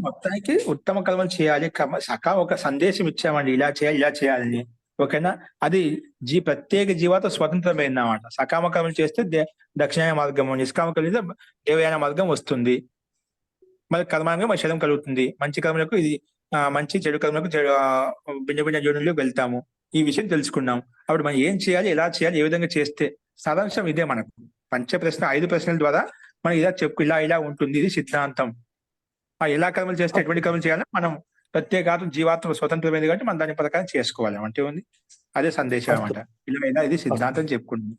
మొత్తానికి ఉత్తమ కర్మలు చేయాలి, ఒక సందేశం ఇచ్చామండి, ఇలా చేయాలి ఇలా చేయాలని. ఓకేనా? అది ప్రత్యేక జీవాతో స్వతంత్రమైంది అన్నమాట. సకామ కర్మలు చేస్తే దక్షిణాయన మార్గము, నిష్కామ కర్మలు దేవయాన మార్గం వస్తుంది. మరి కర్మాంగం మన శరీరం కలుగుతుంది. మంచి కర్మలకు ఇది మంచి, చెడు కర్మలకు భిన్న భిన్న జోడుల్లో వెళ్తాము. ఈ విషయం తెలుసుకున్నాం. అప్పుడు మనం ఏం చేయాలి, ఎలా చేయాలి, ఏ విధంగా చేస్తే సారాంశం ఇదే. మనకు 5 ప్రశ్నల ద్వారా మనం ఇలా ఉంటుంది, ఇది సిద్ధాంతం. ఎలా కర్మలు చేస్తే ఎటువంటి కర్మలు చేయాలని మనం ప్రత్యేక జీవాత్మ స్వతంత్రమైనది కాబట్టి మనం దాని ప్రకారం చేసుకోవాలి అంటే ఉంది. అదే సందేశం అన్నమాట. ఇలా ఇది సిద్ధాంతం చెప్పుకుంటుంది.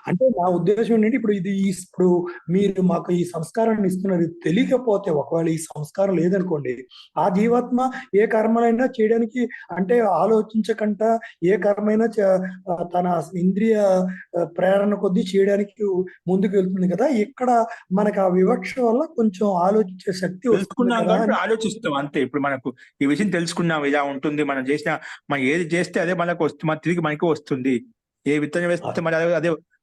అంటే నా ఉద్దేశం ఏంటంటే ఇప్పుడు మీరు మాకు ఈ సంస్కారాన్ని ఇస్తున్నారు, తెలియకపోతే ఒకవేళ ఈ సంస్కారం లేదనుకోండి, ఆ జీవాత్మ ఏ కర్మలైనా చేయడానికి అంటే ఆలోచించకుండా ఏ కర్మైనా తన ఇంద్రియ ప్రేరణ కొద్దీ చేయడానికి ముందుకు వెళ్తుంది కదా. ఇక్కడ మనకు ఆ వివక్ష వల్ల కొంచెం ఆలోచించే శక్తి తెలుసుకున్నాం కాబట్టి ఆలోచిస్తాం అంతే. ఇప్పుడు మనకు ఈ విషయం తెలుసుకున్నాం, ఇలా ఉంటుంది, మనం ఏది చేస్తే అదే మనకు వస్తుంది, తిరిగి మనకి వస్తుంది. ఏ విత్తనం వేస్తే మరి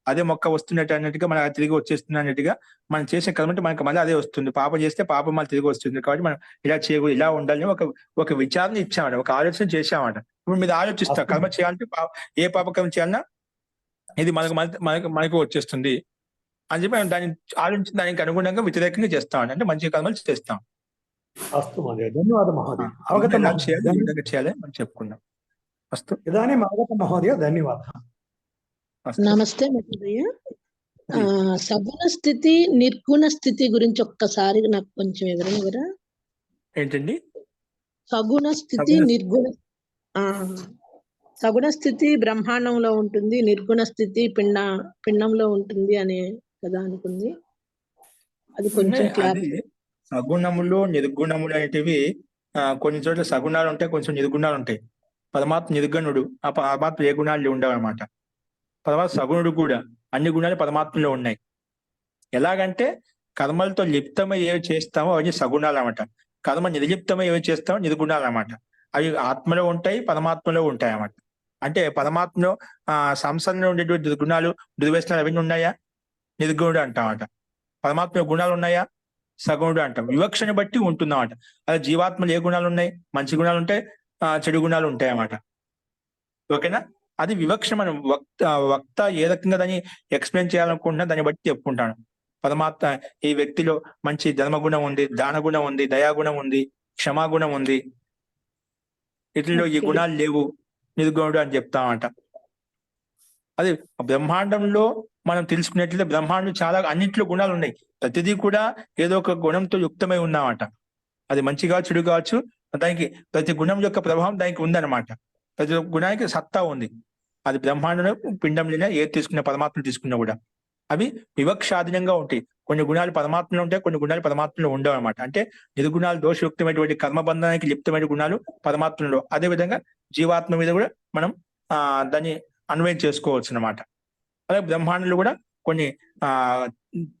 అదే మొక్క వస్తున్నట్టు అన్నట్టుగా మన తిరిగి వచ్చేస్తుంది అన్నట్టుగా మనం చేసే కర్మ మనకి మళ్ళీ అదే వస్తుంది. పాపం చేస్తే పాపం మళ్ళీ తిరిగి వస్తుంది. కాబట్టి మనం ఇలా చేయకూడదు, ఇలా ఉండాలని ఒక విచారణ ఇచ్చామట, ఒక ఆలోచన చేశామట. ఇప్పుడు మీరు ఆలోచిస్తాం కర్మ చేయాలంటే ఏ పాపకర్మ చేయాలన్నా ఇది మనకు వచ్చేస్తుంది అని చెప్పి మనం దాన్ని ఆలోచించి దానికి అనుగుణంగా వ్యతిరేకంగా చేస్తాం, అంటే మంచి కర్మలు చేస్తాం. చేయాలి మనం చెప్పుకున్నాం. నమస్తే మహోదయ. సగుణ స్థితి, నిర్గుణ స్థితి గురించి ఒక్కసారి నాకు కొంచెం వివరణ. ఏంటండి సగుణ స్థితి, నిర్గుణ? సగుణ స్థితి బ్రహ్మాండంలో ఉంటుంది, నిర్గుణ స్థితి పిండంలో ఉంటుంది అనే కదా అనుకుంది. అది కొంచెం క్లారిటీ. సగుణములు నిర్గుణములు అనేటివి కొన్ని చోట్ల సగుణాలు ఉంటాయి, కొంచెం నిర్గుణాలు ఉంటాయి. పరమాత్మ నిర్గుణుడు, ఆ పరమాత్మ ఏ గుణాలు ఉండవు అనమాట. పరమాత్మ సగుణుడు కూడా, అన్ని గుణాలు పరమాత్మలో ఉన్నాయి. ఎలాగంటే కర్మలతో లిప్తమై ఏవి చేస్తామో అవన్నీ సగుణాలు అన్నమాట. కర్మ నిర్లిప్తమై ఏవి చేస్తామో నిర్గుణాలు అన్నమాట. అవి ఆత్మలో ఉంటాయి, పరమాత్మలో ఉంటాయి అన్నమాట. అంటే పరమాత్మలో సంసారంలో ఉండేటువంటి గుణాలు, దుర్వ్యసనాలు అవన్నీ ఉన్నాయా? నిర్గుణుడు అంటామట. పరమాత్మ గుణాలు ఉన్నాయా? సగుణుడు అంటాం. వివక్షని బట్టి ఉంటుందన్నమాట. అదే జీవాత్మలు ఏ గుణాలు ఉన్నాయి? మంచి గుణాలు ఉంటాయి, చెడు గుణాలు ఉంటాయి అన్నమాట. ఓకేనా? అది వివక్ష. మనం వక్త ఏ రకంగా దాన్ని ఎక్స్ప్లెయిన్ చేయాలనుకుంటున్నా దాన్ని బట్టి చెప్పుకుంటాను. పరమాత్మ ఈ వ్యక్తిలో మంచి ధర్మగుణం ఉంది, దాన గుణం ఉంది, దయాగుణం ఉంది, క్షమాగుణం ఉంది, ఇట్లలో ఈ గుణాలు లేవు, నిర్గుణుడు అని చెప్తామంట. అది బ్రహ్మాండంలో మనం తెలుసుకున్నట్లయితే బ్రహ్మాండం చాలా అన్నింటిలో గుణాలు ఉన్నాయి. ప్రతిదీ కూడా ఏదో ఒక గుణంతో యుక్తమై ఉన్నామట. అది మంచి కావచ్చు, చెడు కావచ్చు, దానికి ప్రతి గుణం యొక్క ప్రభావం దానికి ఉందన్నమాట. ప్రతి గుణానికి సత్తా ఉంది. అది బ్రహ్మాండంలో పిండంలోనే ఏది తీసుకున్న పరమాత్మను తీసుకున్నా కూడా అవి వివక్షాధీనంగా ఉంటాయి. కొన్ని గుణాలు పరమాత్మలో ఉంటాయి, కొన్ని గుణాలు పరమాత్మలో ఉండవు అనమాట. అంటే నిర్గుణాలు దోషయుక్తమైనటువంటి కర్మబంధానికి లిప్తమైన గుణాలు పరమాత్మలో, అదే విధంగా జీవాత్మ మీద కూడా మనం దాన్ని అన్వయం చేసుకోవచ్చు అనమాట. అలాగే బ్రహ్మాండంలో కూడా కొన్ని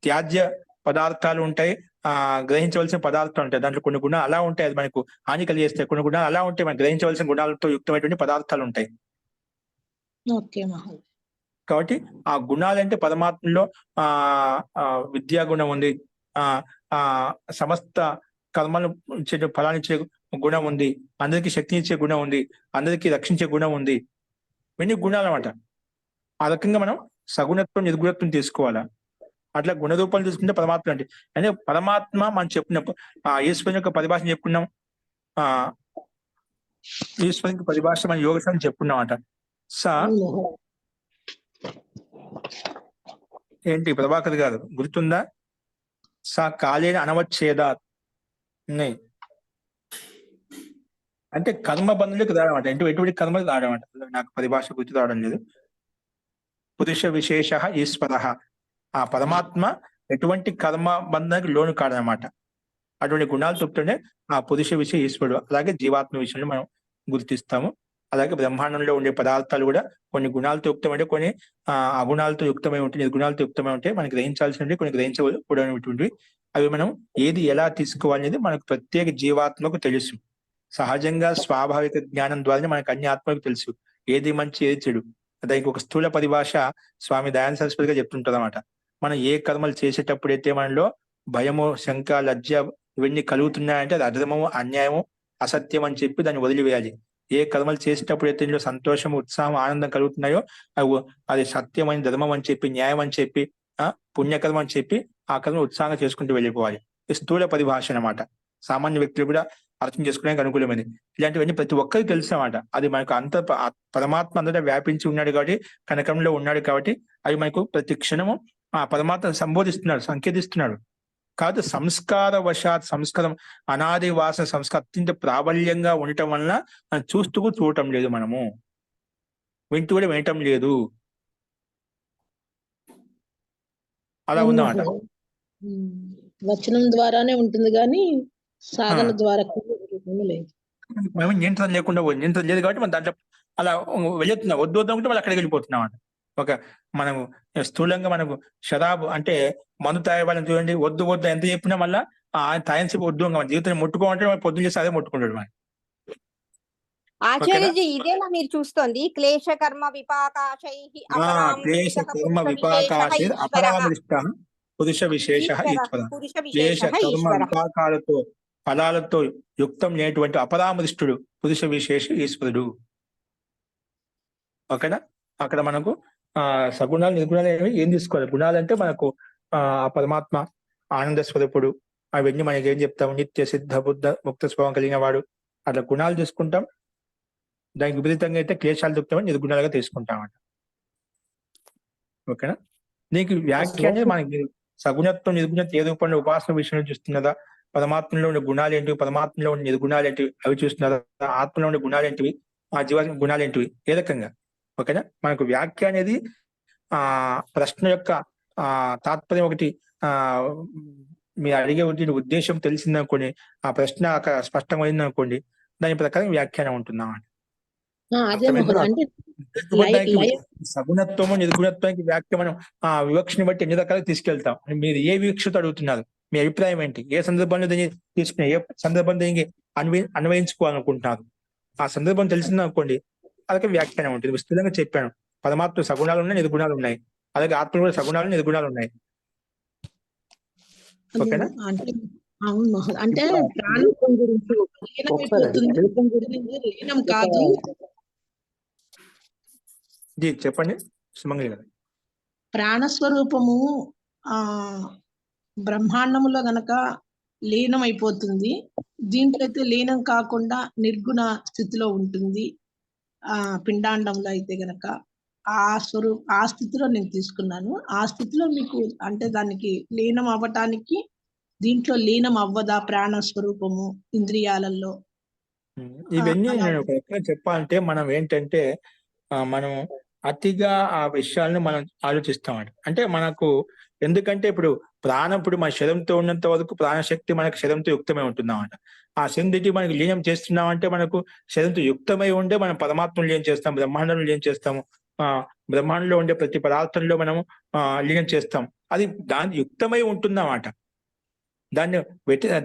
త్యాజ్య పదార్థాలు ఉంటాయి, గ్రహించవలసిన పదార్థాలు ఉంటాయి. దాంట్లో కొన్ని గుణాలు అలా ఉంటాయి, అది మనకు హాని కలిగేస్తాయి. కొన్ని గుణాలు అలా ఉంటాయి, మనం గ్రహించవలసిన గుణాలతో యుక్తమైనటువంటి పదార్థాలు ఉంటాయి. కాబట్టి ఆ గుణాలంటే పరమాత్మలో విద్యా గుణం ఉంది, సమస్త కర్మలు ఇచ్చే ఫలాన్నిచ్చే గుణం ఉంది, అందరికీ శక్తినిచ్చే గుణం ఉంది, అందరికీ రక్షించే గుణం ఉంది. ఇవన్నీ గుణాలు అన్నమాట. ఆ రకంగా మనం సగుణత్వం నిర్గుణత్వం తీసుకోవాలా. అట్లా గుణరూపాలు తీసుకుంటే పరమాత్మ అంటే పరమాత్మ మనం చెప్పినప్పుడు ఈశ్వరుని యొక్క పరిభాష చెప్పుకున్నాం. ఈశ్వరునికి పరిభాష మనం యోగశాస్త్రం చెప్పుకున్నాం అంట. ఏంటి ప్రభాకర్ గారు గుర్తుందా? కాలేన అనవచ్చేదాత్ అంటే కర్మ బంధులకు రావడం అంటే ఎటువంటి కర్మలు రావడం అంట. నాకు పరిభాష గుర్తు రావడం లేదు. పురుష విశేష ఈశ్వర, ఆ పరమాత్మ ఎటువంటి కర్మ బంధానికి లోను కాడనమాట. అటువంటి గుణాలు చెప్తుంటే ఆ పురుష విషయ ఈశ్వరుడు. అలాగే జీవాత్మ విషయంలో మనం గుర్తిస్తాము. అలాగే బ్రహ్మాండంలో ఉండే పదార్థాలు కూడా కొన్ని గుణాలతో యుక్తమంటే, కొన్ని అగుణాలతో యుక్తమై ఉంటాయి, నిర్గుణాలతో యుక్తమై ఉంటాయి. మనకి గ్రహించాల్సినవి, కొన్ని గ్రహించకూడనటువంటివి. అవి మనం ఏది ఎలా తీసుకోవాలనేది మనకు ప్రత్యేక జీవాత్మకు తెలుసు. సహజంగా స్వాభావిక జ్ఞానం ద్వారానే మనకు అన్ని ఆత్మకు తెలుసు ఏది మంచి ఏది చెడు. దానికి ఒక స్థూల పరిభాష స్వామి దయానంద సరస్వతిగా చెప్తుంటది అన్నమాట. మనం ఏ కర్మలు చేసేటప్పుడైతే మనలో భయము, శంక, లజ్జ ఇవన్నీ కలుగుతున్నాయంటే అది అధర్మము, అన్యాయము, అసత్యం అని చెప్పి దాన్ని వదిలివేయాలి. ఏ కర్మలు చేసేటప్పుడైతే ఇందులో సంతోషం, ఉత్సాహం, ఆనందం కలుగుతున్నాయో అది సత్యమని, ధర్మం అని చెప్పి, న్యాయం అని చెప్పి, పుణ్యకర్మ అని చెప్పి ఆ కర్మ ఉత్సాహంగా చేసుకుంటూ వెళ్ళిపోవాలి. ఈ స్థూల పరిభాష అన్నమాట. సామాన్య వ్యక్తులు కూడా అర్థం చేసుకోవడానికి అనుకూలమైనది. ఇలాంటివన్నీ ప్రతి ఒక్కరికి తెలుసు అన్నమాట. అది మనకు పరమాత్మ అంతటా వ్యాపించి ఉన్నాడు కాబట్టి, కనకంలో ఉన్నాడు కాబట్టి అవి మనకు ప్రతి క్షణము ఆ పరమాత్మ సంబోధిస్తున్నాడు, సంకేతిస్తున్నాడు. కాదు సంస్కార వశాత్, సంస్కారం అనాది వాసన సంస్కారం అత్యంత ప్రాబల్యంగా ఉండటం వలన మనం చూస్తూ చూడటం లేదు, మనము వింటూ కూడా వినటం లేదు. అలా ఉందన్నమాట. వచనం ద్వారానే ఉంటుంది కానీ సాధన ద్వారా లేదు. మేము నియంత్రణ లేకుండా నియంత్రణ లేదు కాబట్టి మనం దాంట్లో అలా వెళ్తున్నాం. వద్దు వద్దుకుంటే వాళ్ళు అక్కడికి వెళ్ళిపోతున్నాం అంట. ఒక మనము స్థూలంగా మనకు షరాబు అంటే మందు తాగేవాళ్ళని చూడండి, వద్దు వద్దు ఎంత చెప్పినా మళ్ళీ తాయన్సి వద్దు, మన జీవితాన్ని ముట్టుకోమంటే పొద్దున్న చేసి అదే ముట్టుకుంటాడు. మనం ఆచార్యజీ ఇదేనా మీరు చూస్తోంది? క్లేశ కర్మ విపాకాశై క్లేశ కర్మ విపాకాశై అపరామృష్ట పురుష విశేష ఈశ్వర. క్లేశ కర్మ విపాకాలతో ఫలాలతో యుక్తం లేనటువంటి అపరామృష్టుడు పురుష విశేష ఈశ్వరుడు. ఓకేనా? అక్కడ మనకు సగుణాలు నిర్గుణాలు ఏం తీసుకోవాలి? గుణాలు అంటే మనకు పరమాత్మ ఆనంద స్వరూపుడు, అవన్నీ మనకి ఏం చెప్తాము? నిత్య సిద్ధ బుద్ధ ముక్త స్వభావం కలిగిన వాడు. అట్లా గుణాలు తీసుకుంటాం. దానికి విపరీతంగా అయితే క్లేశాలు దుఃఖమని నిర్గుణాలుగా తీసుకుంటామట. ఓకేనా? దీనికి వ్యాఖ్యానం మనకి సగుణత్వం నిర్గుణత్వం ఏ రూపంలో ఉపాసన విషయంలో చూస్తున్నదా, పరమాత్మలో ఉండే గుణాలు ఏంటివి, పరమాత్మలో ఉండే నిర్గుణాలు ఏంటివి అవి చూస్తున్నదా, ఆత్మలో ఉండే గుణాలు ఏంటివి, ఆ జీవాత్మ గుణాలు ఏంటివి, ఏ రకంగా. ఓకేనా? మనకు వ్యాఖ్య అనేది ప్రశ్న యొక్క తాత్పర్యం ఒకటి మీరు అడిగే ఉద్దేశం తెలిసిందనుకోండి, ఆ ప్రశ్న అక్కడ స్పష్టమైంది అనుకోండి, దాని ప్రకారం వ్యాఖ్యానం ఉంటుందన్నమాట. అదే అర్థమైందా? మహోదయ. అంటే నిర్గుణత్వానికి లయ సగుణత్వము నిర్గుణత్వానికి వ్యాఖ్య మనం ఆ వివక్షని బట్టి ఎన్ని రకాలుగా తీసుకెళ్తాం. మీరు ఏ వివక్షతో అడుగుతున్నారు? మీ అభిప్రాయం ఏంటి? ఏ సందర్భంలో దీన్ని తీసుకుని ఏ సందర్భం దీనికి అన్వయించుకోవాలనుకుంటున్నారు? ఆ సందర్భం తెలిసింది అనుకోండి, అలాగే వ్యాఖ్యానం ఉంటుంది. విస్తృతంగా చెప్పాను. పరమాత్మ సగుణాలు ఉన్నాయి, నిర్గుణాలు ఉన్నాయి. అలాగే ఆత్మ కూడా సగుణాలు నిర్గుణాలు ఉన్నాయి. ఓకేనా? అంటే అవును మహోదయ. అంటే ఇప్పుడు ప్రాణం లీనమైపోతుంది. లీనం కాదు. జీ చెప్పండి సుమంగళి గారు. ప్రాణస్వరూపము ఆ బ్రహ్మాండములో గనక లీనం అయిపోతుంది. దీంట్లో అయితే లీనం కాకుండా నిర్గుణ స్థితిలో ఉంటుంది. పిండాండంలో అయితే గనక ఆ స్థితిలో నేను తీసుకున్నాను. ఆ స్థితిలో మీకు అంటే దానికి లీనం అవ్వటానికి దీంట్లో లీనం అవ్వదా ప్రాణ స్వరూపము ఇంద్రియాలలో? ఇవన్నీ అలా నేను ఒక రకంగా చెప్పాలంటే మనం ఏంటంటే మనం అతిగా ఆ విషయాలను మనం ఆలోచిస్తామంట. అంటే మనకు ఎందుకంటే ఇప్పుడు ప్రాణం ఇప్పుడు మన శరీరంతో ఉన్నంత వరకు ప్రాణశక్తి మనకు శరీరంతో యుక్తమై ఉంటున్నామంట. ఆ శరీరం మనకి లీనం చేస్తున్నామంటే మనకు శరీరంతో యుక్తమై ఉండే మనం పరమాత్మను లీనం చేస్తాం, బ్రహ్మాండంలో లీనం చేస్తాము. బ్రహ్మాండంలో ఉండే ప్రతి పదార్థంలో మనము లీనం చేస్తాం. అది దాని యుక్తమై ఉంటుందన్నమాట.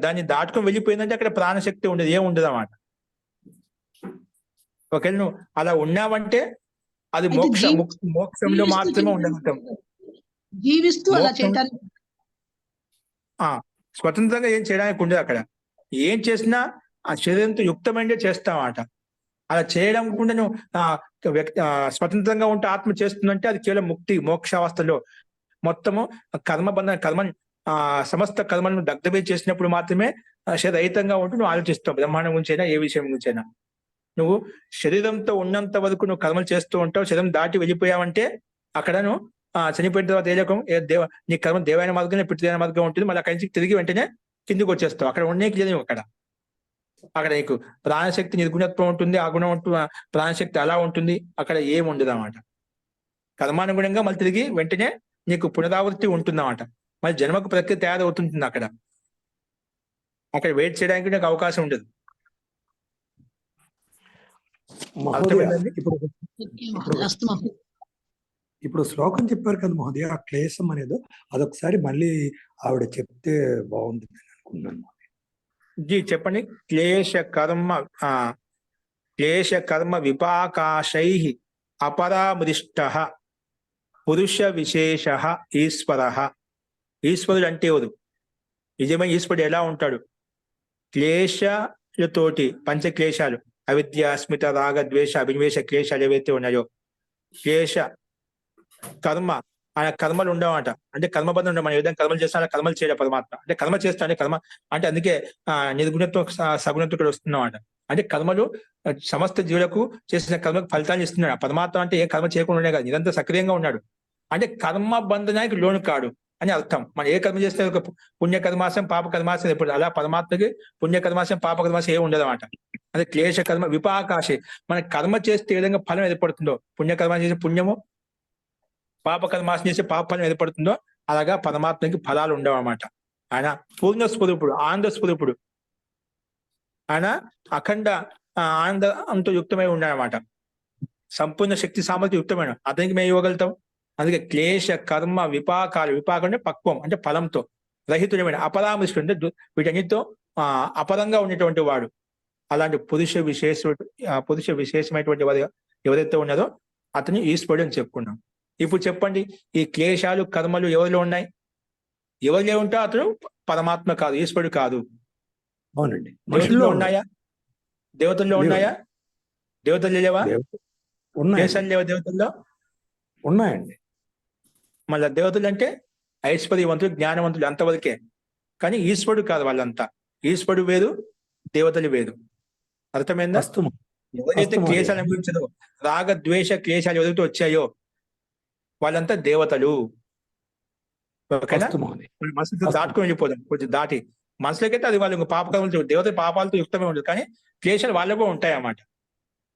దాన్ని దాటుకొని వెళ్ళిపోయిందంటే అక్కడ ప్రాణశక్తి ఉండదు, ఏం ఉండదు అన్నమాట. ఒకవేళ నువ్వు అలా ఉన్నావంటే అది మోక్షంలో మాత్రమే ఉండగలుగుతాం. జీవిస్తూ అలా చేయడానికి స్వతంత్రంగా ఏం చేయడానికి ఉండదు. అక్కడ ఏం చేసినా ఆ శరీరంతో యుక్తమైనదే చేస్తామాట. అలా చేయడం కూడా నువ్వు స్వతంత్రంగా ఉంటే ఆత్మ చేస్తుందంటే అది కేవలం ముక్తి మోక్షావస్థలో మొత్తము కర్మ సమస్త కర్మలను దగ్ధమే చేసినప్పుడు మాత్రమే రహితంగా ఉంటూ నువ్వు ఆలోచిస్తావు. బ్రహ్మాండం గురించైనా ఏ విషయం గురించైనా నువ్వు శరీరంతో ఉన్నంత వరకు నువ్వు కర్మలు చేస్తూ ఉంటావు. శరీరం దాటి వెళ్ళిపోయావంటే అక్కడ నువ్వు చనిపోయిన తర్వాత ఏ రకం నీ కర్మ దేవైన మార్గం పితృదైన మార్గం ఉంటుంది. మళ్ళీ అక్కడి నుంచి తిరిగి వెంటనే కిందికి వచ్చేస్తావు. అక్కడ ఉండేకి లేదు. అక్కడ నీకు ప్రాణశక్తి నిర్గుణత్వం ఉంటుంది, ఆ గుణం ఉంటుంది, ప్రాణశక్తి అలా ఉంటుంది. అక్కడ ఏమి ఉండదు అన్నమాట. కర్మానుగుణంగా మళ్ళీ తిరిగి వెంటనే నీకు పునరావృత్తి ఉంటుందన్నమాట. మళ్ళీ జన్మకు ప్రక్రియ తయారవుతుంటుంది. అక్కడ వెయిట్ చేయడానికి నాకు అవకాశం ఉండదు. ఇప్పుడు శ్లోకం చెప్పారు కదా మహోదయ, ఆ క్లేశం అనేది అదొకసారి మళ్ళీ ఆవిడ చెప్తే బాగుంటుంది అనుకున్నాను. జీ చెప్పండి. క్లేశ కర్మ విపాకాశై అపరామృష్ట పురుష విశేష ఈశ్వర. ఈశ్వరుడు అంటే ఎవరు? నిజమైన ఈశ్వరుడు ఎలా ఉంటాడు? క్లేశాలతోటి పంచక్లేశాలు అవిద్య అస్మిత రాగ ద్వేష అభినివేశ క్లేశాలు ఏవైతే ఉన్నాయో క్లేశ కర్మ ఆయన కర్మలు ఉండవట. అంటే కర్మబంధం ఉండవు. మనం ఏదైనా కర్మలు చేస్తా కర్మలు చేయడం పరమాత్మ అంటే కర్మ చేస్తా అంటే కర్మ అంటే అందుకే నిర్గుణత్వం సగుణత్వం ఇక్కడ వస్తున్నామాట. అంటే కర్మలు సమస్త జీవులకు చేసిన కర్మకు ఫలితాన్ని ఇస్తున్నాడు. పరమాత్మ అంటే ఏ కర్మ చేయకుండా ఉండే కాదు, నిరంతరం సక్రియంగా ఉన్నాడు. అంటే కర్మ బంధనానికి లోను కాడు అని అర్థం. మనం ఏ కర్మ చేస్తే ఒక పుణ్యకర్మాసం పాప కర్మాసం ఎప్పుడు అలా పరమాత్మకి పుణ్యకర్మాసం పాప కర్మాసం ఏమి ఉండదు అన్నమాట. అదే క్లేశ కర్మ విపాకాశే. మన కర్మ చేస్తే ఏ విధంగా ఫలం ఏర్పడుతుందో, పుణ్యకర్మ చేసే పుణ్యము, పాప కర్మాసం చేసే పాప ఫలం ఏర్పడుతుందో అలాగా పరమాత్మకి ఫలాలు ఉండవు అన్నమాట. ఆయన పూర్ణ స్వరూపుడు, ఆనంద స్వరూపుడు. ఆయన అఖండ ఆనందంతో యుక్తమై ఉన్నాడనమాట. సంపూర్ణ శక్తి సామర్థ్యం యుక్తమైన అతనికి మేము ఇవ్వగలుగుతాం. అందుకే క్లేశ కర్మ విపాకాలు, విపాకం అంటే పక్వం అంటే ఫలంతో రహితుడమైన అపరామృష్టుడు అంటే వీటన్నిటితో అపరంగా ఉండేటువంటి వాడు. అలాంటి పురుష విశేషమైనటువంటి వారు ఎవరైతే ఉన్నారో అతని ఈశ్వరుడు అని చెప్పుకున్నాం. ఇప్పుడు చెప్పండి, ఈ క్లేశాలు కర్మలు ఎవరిలో ఉన్నాయి? ఎవరిలో ఉంటే అతను పరమాత్మ కాదు, ఈశ్వరుడు కాదు. అవునండి. దేవతల్లో ఉన్నాయా? దేవతల్లో ఉన్నాయా? దేవతలు లేవా? క్లేశాలు లేవా దేవతల్లో? ఉన్నాయండి. మళ్ళీ దేవతలు అంటే ఐశ్వర్యవంతులు, జ్ఞానవంతులు అంతవరకే. కానీ ఈశ్వరుడు కాదు వాళ్ళంతా. ఈశ్వరుడు వేరు, దేవతలు వేరు. అర్థమైందా? ఎవరైతే క్లేశాలు అనుభవించదో, రాగ ద్వేష క్లేశాలు ఎవరైతే వచ్చాయో వాళ్ళంతా దేవతలు. ఓకేనా? మనసుతో దాటుకొని వెళ్ళిపోదాం. కొంచెం దాటి మనసులోకైతే అది వాళ్ళు పాపకర్మలు, దేవత పాపాలతో యుక్తమే ఉండదు. కానీ క్లేశాలు వాళ్ళకు ఉంటాయి అన్నమాట.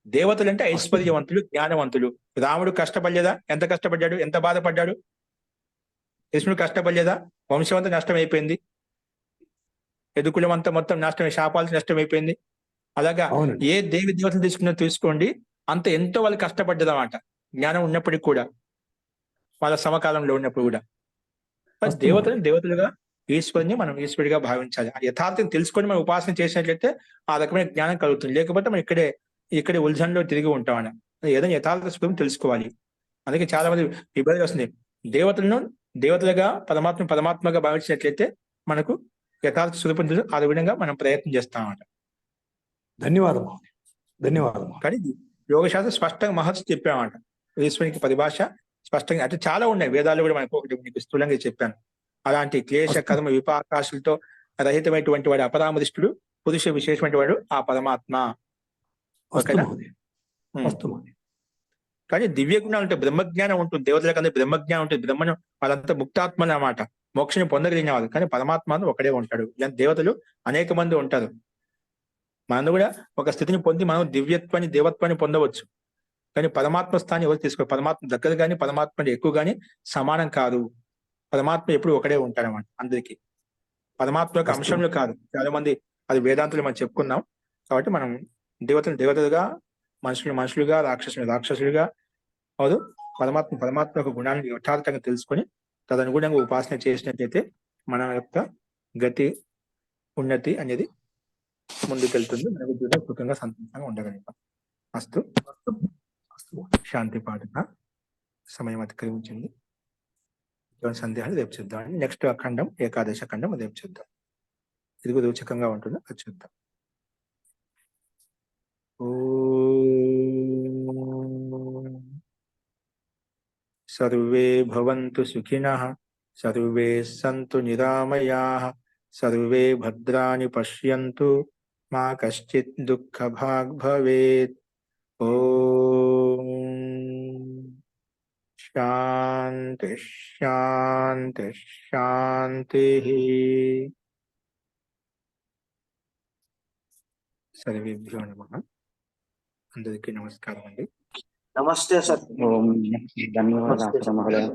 దేవతలు అంటే ఐశ్వర్యవంతులు, జ్ఞానవంతులు. రాముడు కష్టపడలేదా? ఎంత కష్టపడ్డాడు, ఎంత బాధపడ్డాడు? కృష్ణుడు కష్టపడలేదా? వంశం అంతా నష్టం అయిపోయింది, ఎదుకులం అంతా మొత్తం నష్టం, శాపాలతో నష్టం అయిపోయింది. అలాగా ఏ దేవి దేవతలు తీసుకోండి, అంత ఎంతో వాళ్ళు కష్టపడ్డదన్నమాట, జ్ఞానం ఉన్నప్పటికీ కూడా, వాళ్ళ సమకాలంలో ఉన్నప్పుడు కూడా. మరి మస్తు దేవతలను దేవతలుగా, ఈశ్వరుని మనం ఈశ్వరుడిగా భావించాలి. ఆ యథార్థం తెలుసుకొని మనం ఉపాసన చేసినట్లయితే ఆ రకమైన జ్ఞానం కలుగుతుంది. లేకపోతే మనం ఇక్కడే ఉల్జన్లో తిరిగి ఉంటామని. ఏదైనా యథార్థ స్వరూపం తెలుసుకోవాలి. అందుకే చాలా మంది ఇబ్బంది వస్తుంది. దేవతలను దేవతలుగా, పరమాత్మగా భావించినట్లయితే మనకు యథార్థ స్వరూపం తెలుసు. ఆ విధంగా మనం ప్రయత్నం చేస్తామన్నమాట. ధన్యవాదం మహోదయ, ధన్యవాదం మహోదయ. కానీ యోగశాస్త్రం స్పష్టంగా మహర్షి చెప్పామన్నమాట. ఈశ్వరునికి పరిభాష స్పష్టంగా, అంటే చాలా ఉన్నాయి వేదాలు కూడా, మనకు ఒకటి మీకు స్థూలంగా చెప్పాను. అలాంటి క్లేశ కర్మ విపాకాశులతో రహితమైనటువంటి వాడు అపరామరిష్టుడు, పురుష విశేషమైన వాడు ఆ పరమాత్మ. మస్తు ఓకేనా? మహోదయ, మస్తు మహోదయ. కానీ దివ్య గుణాలు ఉంటాయి, బ్రహ్మజ్ఞానం ఉంటుంది. దేవతలకు అందరూ బ్రహ్మజ్ఞానం ఉంటుంది. బ్రహ్మను వాళ్ళంతా ముక్తాత్మలు అన్నమాట, మోక్షం పొందగలిగిన వాళ్ళు. కానీ పరమాత్మ ఒకడే ఉంటాడు. ఇలాంటి దేవతలు అనేక మంది ఉంటారు. మనం కూడా ఒక స్థితిని పొంది మనం దివ్యత్వాన్ని, దేవత్వాన్ని పొందవచ్చు. కానీ పరమాత్మ స్థానం ఎవరు తీసుకోవాలి? పరమాత్మ దగ్గర కానీ, పరమాత్మ ఎక్కువ కానీ సమానం కాదు. పరమాత్మ ఎప్పుడు ఒకడే ఉంటాడన్నమాట అందరికీ. పరమాత్మ యొక్క అంశంలో కాదు. చాలా మంది అది వేదాంతులు మనం చెప్పుకున్నాం. కాబట్టి మనం దేవతలుగా, మనుషులుగా, రాక్షసులుగా అవును. పరమాత్మ యొక్క గుణాన్ని యథార్థంగా తెలుసుకొని తదనుగుణంగా ఉపాసన చేసినట్లయితే మన యొక్క గతి, ఉన్నతి అనేది ముందుకెళ్తుంది. మనకు జీవితం సుఖంగా, సంతోషంగా ఉండగలుగుతాం. అస్తు. శాంతి పాఠన సమయం అతిక్రమించింది. సందేహాలు రేపు చూద్దాం. నెక్స్ట్ ఖండం, ఏకాదశ ఖండం రేపు చూద్దాం. ఇది కూడా రుచికంగా ఉంటుంది, అది చూద్దాం. సర్వే భవంతు సుఖినః, సర్వే సంతు నిరామయాః, సర్వే భద్రాణి పశ్యంతు, మా కశ్చిత్ దుఃఖభాగ్ భవేత్. ఓం శాంతి శాంతి శాంతి. సర్వేభ్యో నమః. అందరికీ నమస్కారం అండి. నమస్తే సార్. ఓం ధన్యవాదాలు మహోదయ.